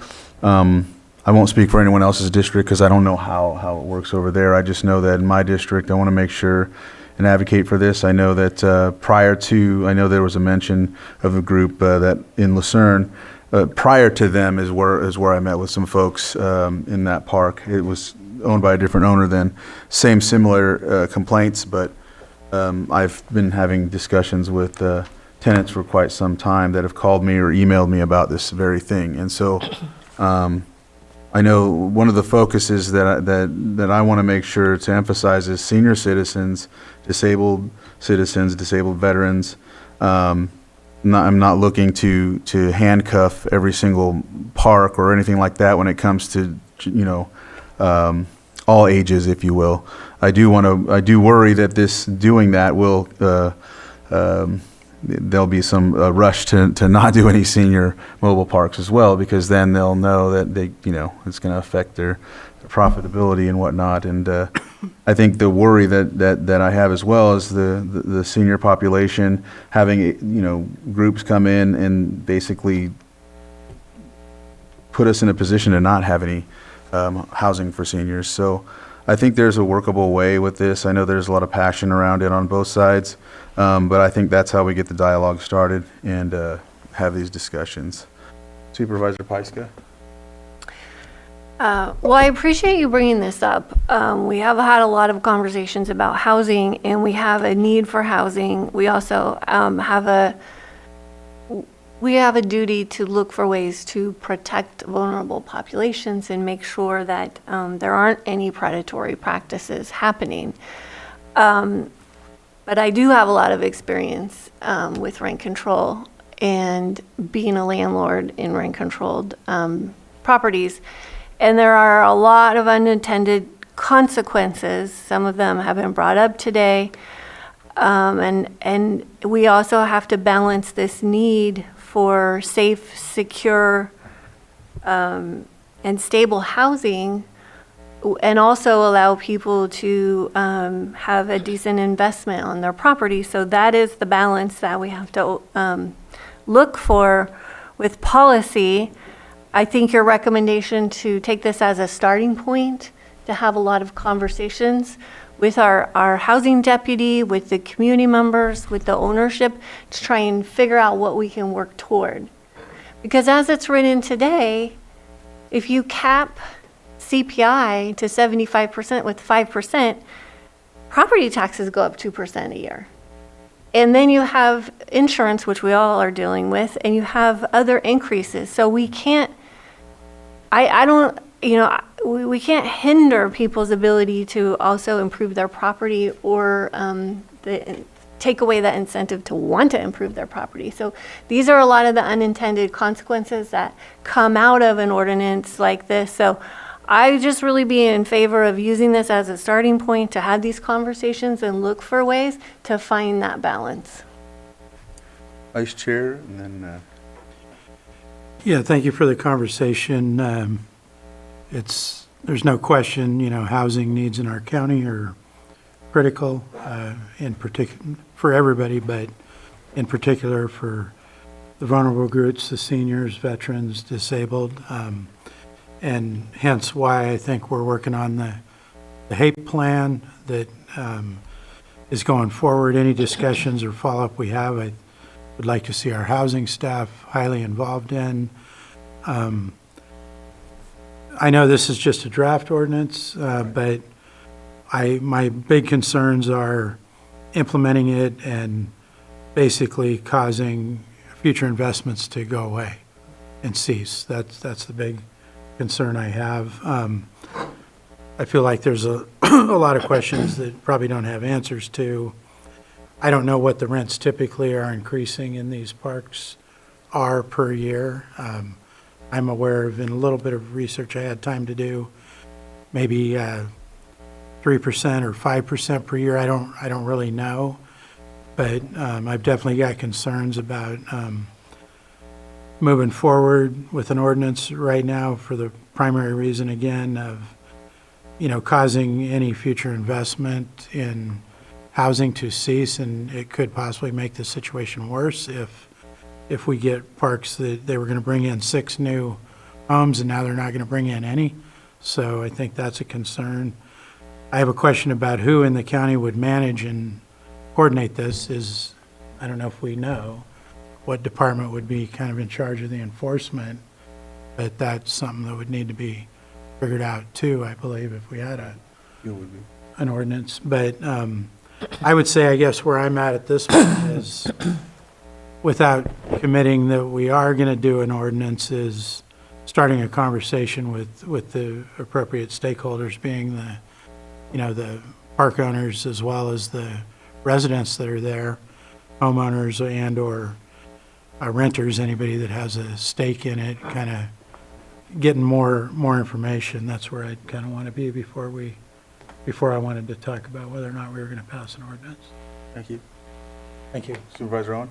I won't speak for anyone else's district because I don't know how it works over there. I just know that in my district, I want to make sure and advocate for this. I know that I know there was a mention of a group that in Lucerne. Prior to them is where I met with some folks in that park. It was owned by a different owner then. Similar complaints, but I've been having discussions with tenants for quite some time that have called me or emailed me about this very thing. And so I know one of the focuses that I want to make sure to emphasize is senior citizens, disabled veterans, I'm not looking to handcuff every single park or anything like that when it comes to, all ages, if you will. I do worry that doing that will, there'll be some rush to not do any senior mobile parks as well, because then they'll know that it's going to affect their profitability and whatnot. And I think the worry that I have as well is the senior population having groups come in and basically put us in a position to not have any housing for seniors. So I think there's a workable way with this. I know there's a lot of passion around it on both sides, but I think that's how we get the dialogue started and have these discussions. Supervisor Pyska? Well, I appreciate you bringing this up. We have had a lot of conversations about housing, and we have a need for housing. We also have a duty to look for ways to protect vulnerable populations and make sure that there aren't any predatory practices happening. But I do have a lot of experience with rent control and being a landlord in rent-controlled properties. And there are a lot of unintended consequences. Some of them have been brought up today. And we also have to balance this need for safe, secure, and stable housing, and also allow people to have a decent investment on their property. So that is the balance that we have to look for with policy. I think your recommendation to take this as a starting point, to have a lot of conversations with our housing deputy, with the community members, with the ownership, to try and figure out what we can work toward. Because as it's written today, if you cap CPI to 75% with 5%, property taxes go up 2% a year. And then you have insurance, which we all are dealing with, and you have other increases. So we can't, we can't hinder people's ability to also improve their property or take away that incentive to want to improve their property. So these are a lot of the unintended consequences that come out of an ordinance like this. So I just really be in favor of using this as a starting point to have these conversations and look for ways to find that balance. Vice Chair, and then... Yeah, thank you for the conversation. There's no question, housing needs in our county are critical, in particular for everybody, but in particular for the vulnerable groups, the seniors, veterans, disabled, and hence why I think we're working on the HAPE plan that is going forward. Any discussions or follow-up we have, I would like to see our housing staff highly involved in. I know this is just a draft ordinance, but my big concerns are implementing it and basically causing future investments to go away and cease. That's the big concern I have. I feel like there's a lot of questions that probably don't have answers to. I don't know what the rents typically are increasing in these parks are per year. I'm aware of, in a little bit of research I had time to do, maybe 3% or 5% per year. I don't really know, but I've definitely got concerns about moving forward with an ordinance right now for the primary reason, again, of causing any future investment in housing to cease, and it could possibly make the situation worse if we get parks that they were going to bring in 6 new homes and now they're not going to bring in any. So I think that's a concern. I have a question about who in the county would manage and coordinate this. I don't know if we know what department would be kind of in charge of the enforcement, but that's something that would need to be figured out too, I believe, if we had an ordinance. But I would say, I guess, where I'm at this point is, without committing that we are going to do an ordinance, is starting a conversation with the appropriate stakeholders, being the park owners as well as the residents that are there, homeowners and or renters, anybody that has a stake in it, kind of getting more information. That's where I'd kind of want to be before I wanted to talk about whether or not we were going to pass an ordinance. Thank you. Thank you. Supervisor Owen?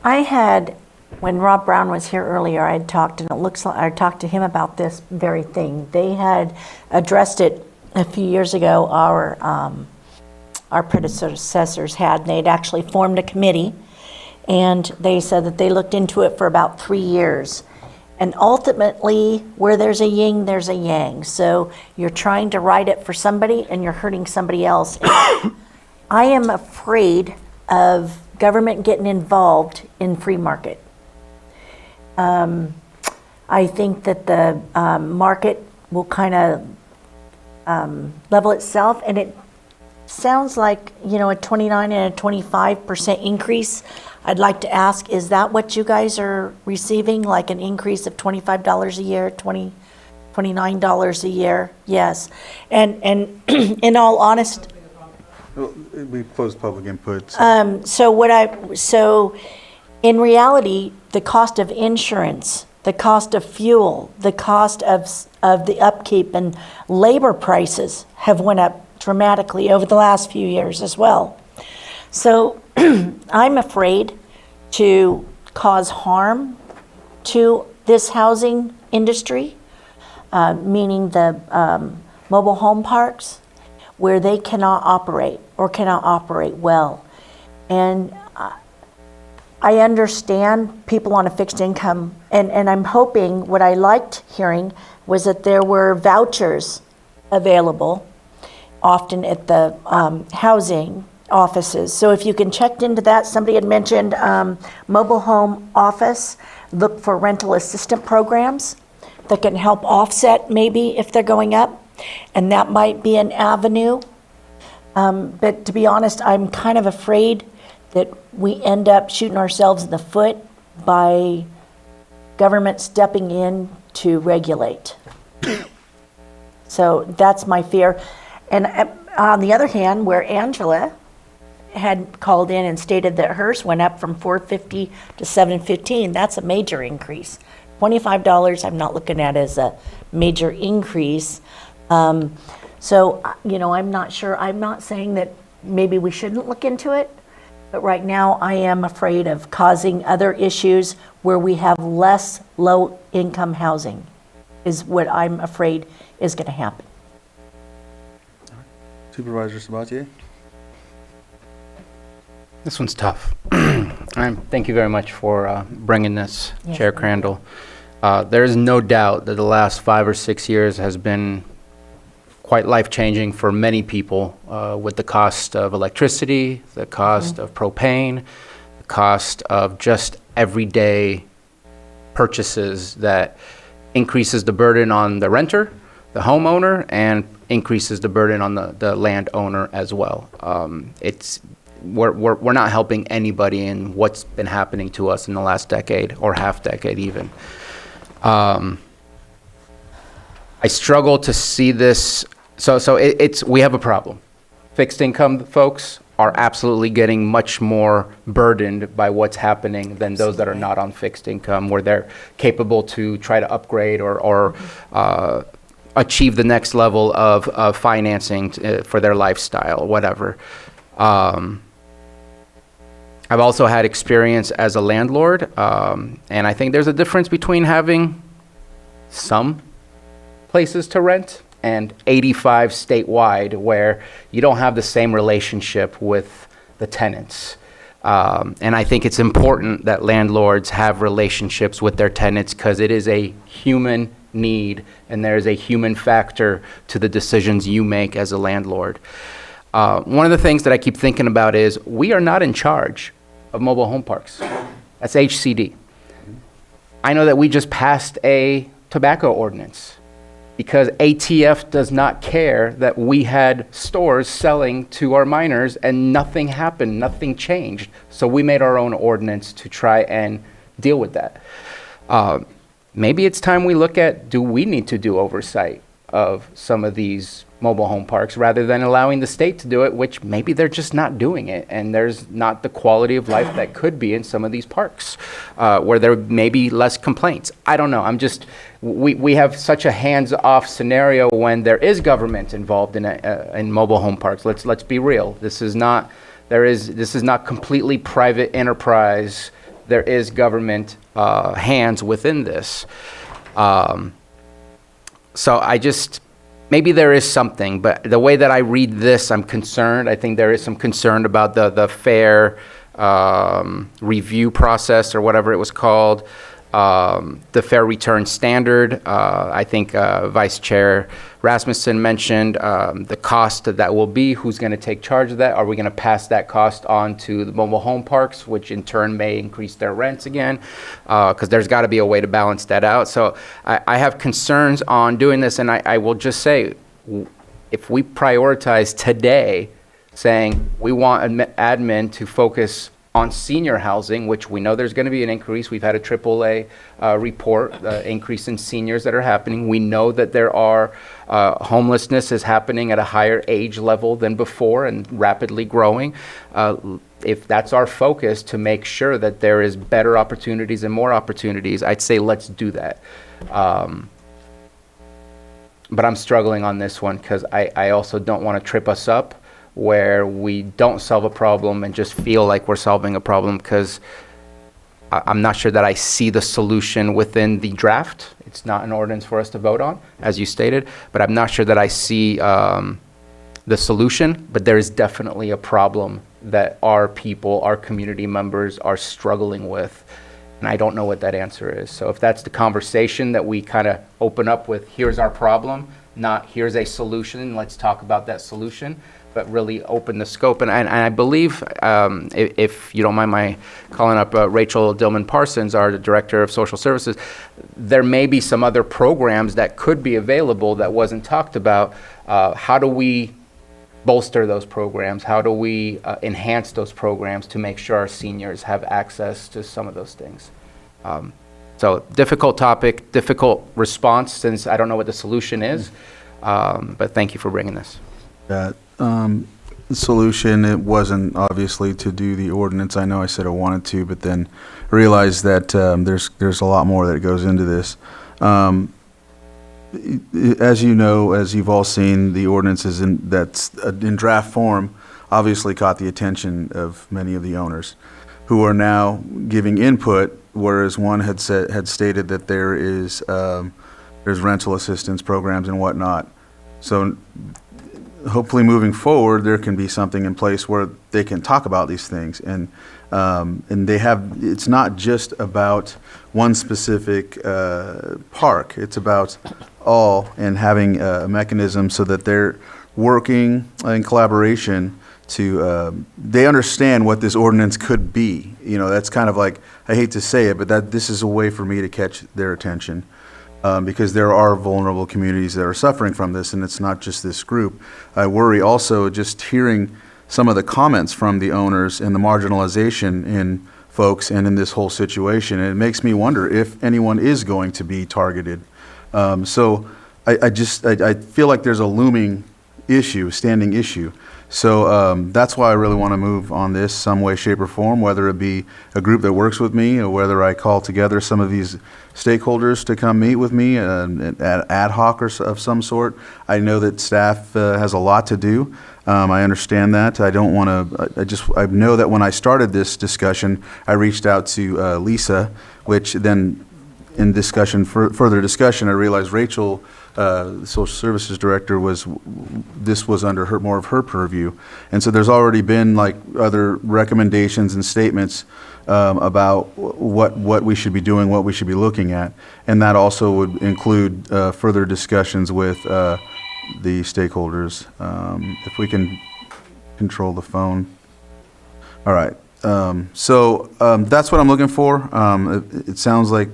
I had, when Rob Brown was here earlier, I had talked, and it looks like, I talked to him about this very thing. They had addressed it a few years ago, our predecessors had, and they'd actually formed a committee, and they said that they looked into it for about 3 years. And ultimately, where there's a yin, there's a yang. So you're trying to write it for somebody and you're hurting somebody else. I am afraid of government getting involved in free market. I think that the market will kind of level itself, and it sounds like, a 29 and a 25% increase. I'd like to ask, is that what you guys are receiving, like an increase of $25 a year, $29 a year? Yes. And in all honest, Well, we closed public input. so in reality, the cost of insurance, the cost of fuel, the cost of the upkeep and labor prices have went up dramatically over the last few years as well. So I'm afraid to cause harm to this housing industry, meaning the mobile home parks, where they cannot operate or cannot operate well. And I understand people on a fixed income, and I'm hoping, what I liked hearing was that there were vouchers available often at the housing offices. So if you can check into that, somebody had mentioned mobile home office, look for rental assistant programs that can help offset maybe if they're going up, and that might be an avenue. But to be honest, I'm kind of afraid that we end up shooting ourselves in the foot by government stepping in to regulate. So that's my fear. And on the other hand, where Angela had called in and stated that hers went up from $450 to $715, that's a major increase. $25 I'm not looking at as a major increase. So, I'm not sure. I'm not saying that maybe we shouldn't look into it, but right now I am afraid of causing other issues where we have less low-income housing, is what I'm afraid is going to happen. Supervisor Sabatier? This one's tough. Thank you very much for bringing this, Yes, Chair thank you. Crandall. There is no doubt that the last 5 or 6 years has been quite life-changing for many people, with the cost of electricity, the cost of propane, the cost of just everyday purchases that increases the burden on the renter, the homeowner, and increases the burden on the landowner as well. We're not helping anybody in what's been happening to us in the last decade or half decade even. I struggle to see this. So we have a problem. Fixed income folks are absolutely getting much more burdened by what's happening than those that are not on fixed income, where they're capable to try to upgrade or achieve the next level of financing for their lifestyle, whatever. I've also had experience as a landlord, and I think there's a difference between having some places to rent and 85 statewide, where you don't have the same relationship with the tenants. And I think it's important that landlords have relationships with their tenants, because it is a human need and there is a human factor to the decisions you make as a landlord. One of the things that I keep thinking about is we are not in charge of mobile home parks. That's HCD. I know that we just passed a tobacco ordinance because ATF does not care that we had stores selling to our minors and nothing happened, nothing changed. So we made our own ordinance to try and deal with that. Maybe it's time we look at, do we need to do oversight of some of these mobile home parks rather than allowing the state to do it, which maybe they're just not doing it. And there's not the quality of life that could be in some of these parks where there may be less complaints. I don't know. We have such a hands-off scenario when there is government involved in mobile home parks. Let's be real. This is not completely private enterprise. There is government hands within this. So maybe there is something, but the way that I read this, I'm concerned. I think there is some concern about the fair review process or whatever it was called, the fair return standard. I think Vice Chair Rasmussen mentioned the cost that will be, who's going to take charge of that? Are we going to pass that cost on to the mobile home parks, which in turn may increase their rents again? Because there's got to be a way to balance that out. So I have concerns on doing this, and I will just say, if we prioritize today saying we want admin to focus on senior housing, which we know there's going to be an increase. We've had a AAA report, increase in seniors that are happening. We know that there are homelessness is happening at a higher age level than before and rapidly growing. If that's our focus, to make sure that there is better opportunities and more opportunities, I'd say let's do that. But I'm struggling on this one because I also don't want to trip us up where we don't solve a problem and just feel like we're solving a problem, because I'm not sure that I see the solution within the draft. It's not an ordinance for us to vote on, as you stated, but I'm not sure that I see the solution, but there is definitely a problem that our people, our community members are struggling with, and I don't know what that answer is. So if that's the conversation that we kind of open up with, here's our problem, not here's a solution, let's talk about that solution, but really open the scope. And I believe, if you don't mind my calling up Rachel Dillman Parsons, our Director of Social Services, there may be some other programs that could be available that wasn't talked about. How do we bolster those programs? How do we enhance those programs to make sure our seniors have access to some of those things? So difficult topic, difficult response, since I don't know what the solution is, but thank you for bringing this. The solution, it wasn't obviously to do the ordinance. I know I said I wanted to, but then realized that there's a lot more that goes into this. As you know, as you've all seen, the ordinance that's in draft form obviously caught the attention of many of the owners who are now giving input, whereas one had stated that there's rental assistance programs and whatnot. So hopefully moving forward, there can be something in place where they can talk about these things. And it's not just about one specific park. It's about all, and having a mechanism so that they're working in collaboration to, they understand what this ordinance could be. You know, that's kind of like, I hate to say it, but this is a way for me to catch their attention. Because there are vulnerable communities that are suffering from this, and it's not just this group. I worry also just hearing some of the comments from the owners and the marginalization in folks and in this whole situation. And it makes me wonder if anyone is going to be targeted. So I feel like there's a looming issue, standing issue. So that's why I really want to move on this some way, shape, or form, whether it be a group that works with me or whether I call together some of these stakeholders to come meet with me at ad hoc or of some sort. I know that staff has a lot to do. I understand that. I don't want to, I know that when I started this discussion, I reached out to Lisa, which then in discussion, further discussion, I realized Rachel, the Social Services Director, this was under more of her purview. And so there's already been like other recommendations and statements about what we should be doing, what we should be looking at. And that also would include further discussions with the stakeholders. If we can control the phone. All right. So that's what I'm looking for. It sounds like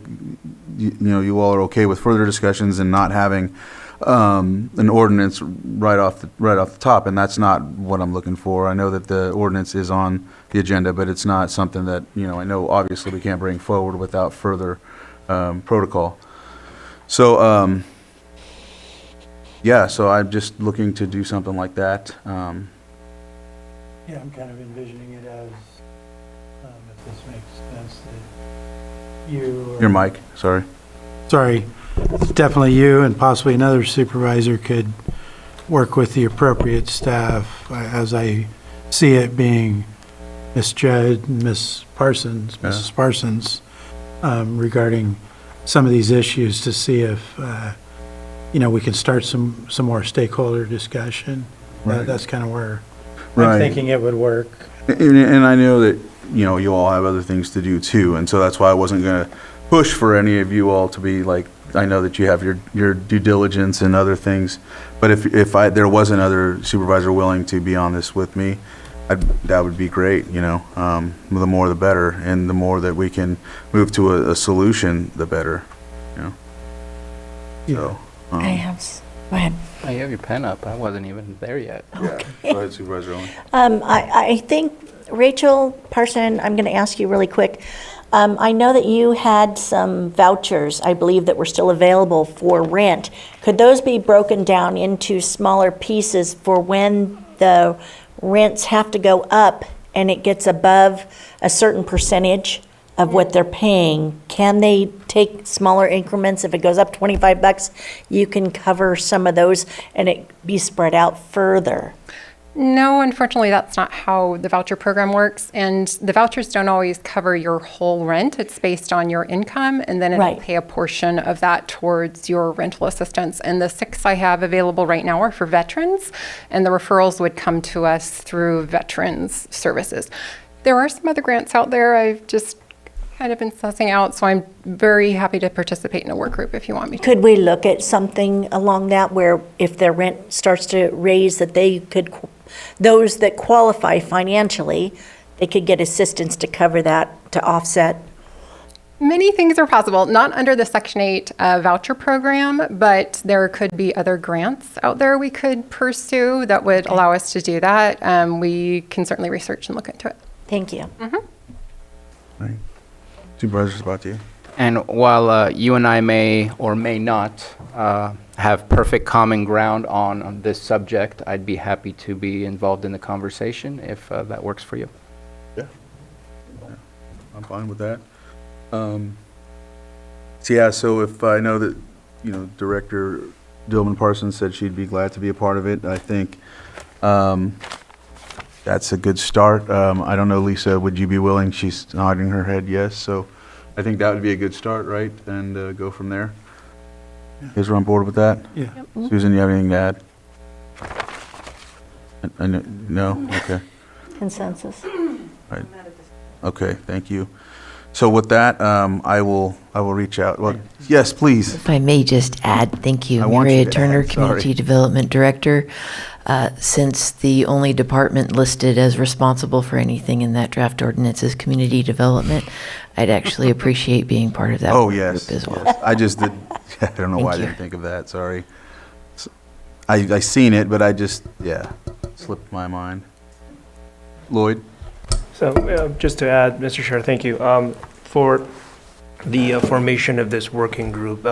you all are okay with further discussions and not having an ordinance right off the top, and that's not what I'm looking for. I know that the ordinance is on the agenda, but it's not something that I know obviously we can't bring forward without further protocol. So yeah, so I'm just looking to do something like that. Yeah, I'm kind of envisioning it as, if this makes sense, that you or... Your mic, sorry. Sorry, definitely you and possibly another supervisor could work with the appropriate staff, as I see it being Ms. Judd and Ms. Parsons, Mrs. Parsons, regarding some of these issues to see if, we can start some more stakeholder discussion. Right. That's kind of where Right. I'm thinking it would work. And I know that, you all have other things to do too, and so that's why I wasn't gonna push for any of you all to be like, I know that you have your due diligence and other things, but if there was another supervisor willing to be on this with me, that would be great, the more the better, and the more that we can move to a solution, the better, So. I have, go ahead. Oh, you have your pen up. I wasn't even there yet. Yeah, go ahead, Supervisor Owen. I think, Rachel Parson, I'm going to ask you really quick. I know that you had some vouchers, I believe, that were still available for rent. Could those be broken down into smaller pieces for when the rents have to go up and it gets above a certain percentage of what they're paying? Can they take smaller increments? If it goes up $25, you can cover some of those and it be spread out further? No, unfortunately, that's not how the voucher program works. And the vouchers don't always cover your whole rent. It's based on your income, and then it'll pay a portion of that towards your rental assistance. And the 6 I have available right now are for veterans, and the referrals would come to us through Veterans Services. There are some other grants out there I've just kind of been sussing out, so I'm very happy to participate in a work group if you want me to. Could we look at something along that where if their rent starts to raise, that they could, those that qualify financially, they could get assistance to cover that, to offset? Many things are possible, not under the Section 8 voucher program, but there could be other grants out there we could pursue that would allow us to do that. We can certainly research and look into it. Thank you. Right. Supervisor, about you. And while you and I may or may not have perfect common ground on this subject, I'd be happy to be involved in the conversation if that works for you. Yeah. I'm fine with that. So if I know that, Director Dillman Parsons said she'd be glad to be a part of it, I think that's a good start. I don't know, Lisa, would you be willing? She's nodding her head yes, so I think that would be a good start, right? And go from there. You guys are on board with that? Yeah. Susan, you have anything to add? No? Okay. Consensus. Right. Okay, thank you. So with that, I will reach out. Well, yes, please. If I may just add, thank you, I want you Maria to Turner, add, sorry. Community Development Director. Since the only department listed as responsible for anything in that draft ordinance is community development, I'd actually appreciate being part of that Oh, work yes. group as well. Yes. I just did, I don't know why I Thank you. didn't think of that, sorry. I seen it, but I just, slipped my mind. Lloyd? So just to add, Mr. Chair, thank you. For the formation of this working group,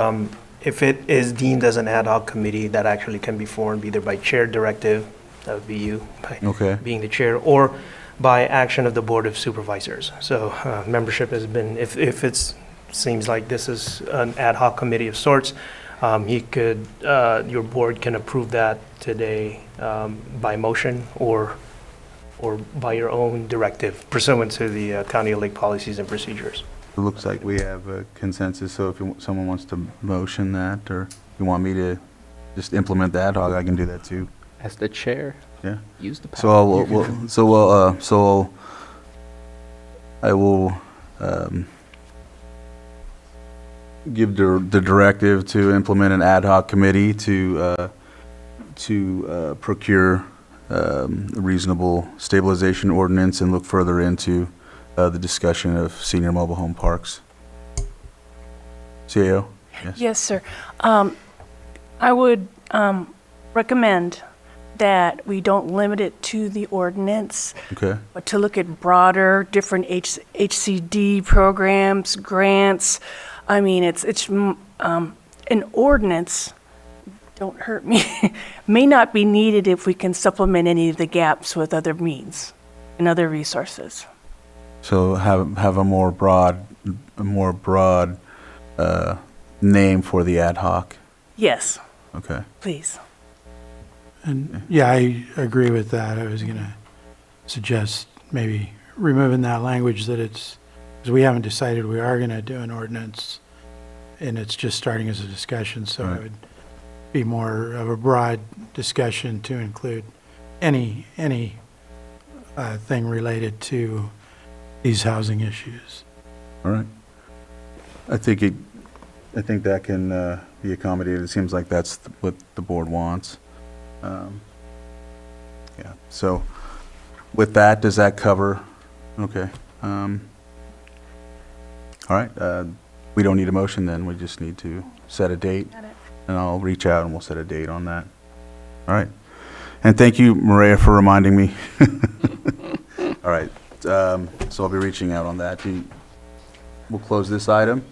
if it is deemed as an ad hoc committee, that actually can be formed either by chair directive, that would be you, by Okay. being the chair, or by action of the Board of Supervisors. So membership has been, if it seems like this is an ad hoc committee of sorts, your board can approve that today by motion or by your own directive pursuant to the County of Lake policies and procedures. It looks like we have a consensus, so if someone wants to motion that, or you want me to just implement the ad hoc, I can do that too. As the chair, Yeah. use the power. So I will give the directive to implement an ad hoc committee to procure a reasonable stabilization ordinance and look further into the discussion of senior mobile home parks. CAO? Yes. Yes, sir. I would recommend that we don't limit it to the ordinance, Okay. but to look at broader, different HCD programs, grants. I mean, it's an ordinance don't hurt me, may not be needed if we can supplement any of the gaps with other means and other resources. So have a more broad name for the ad hoc. Yes, Okay. please. And yeah, I agree with that. I was going to suggest maybe removing that language that it's, because we haven't decided we are going to do an ordinance, and it's just starting as a discussion, so Right. it would be more of a broad discussion to include any thing related to these housing issues. All right. I think that can be accommodated. It seems like that's what the board wants. Yeah, so with that, does that cover? Okay. All right, we don't need a motion then. We just need to set a date. And I'll reach out and we'll set a date on that. All right. And thank you, Maria, for reminding me. All right, so I'll be reaching out on that. We'll close this item.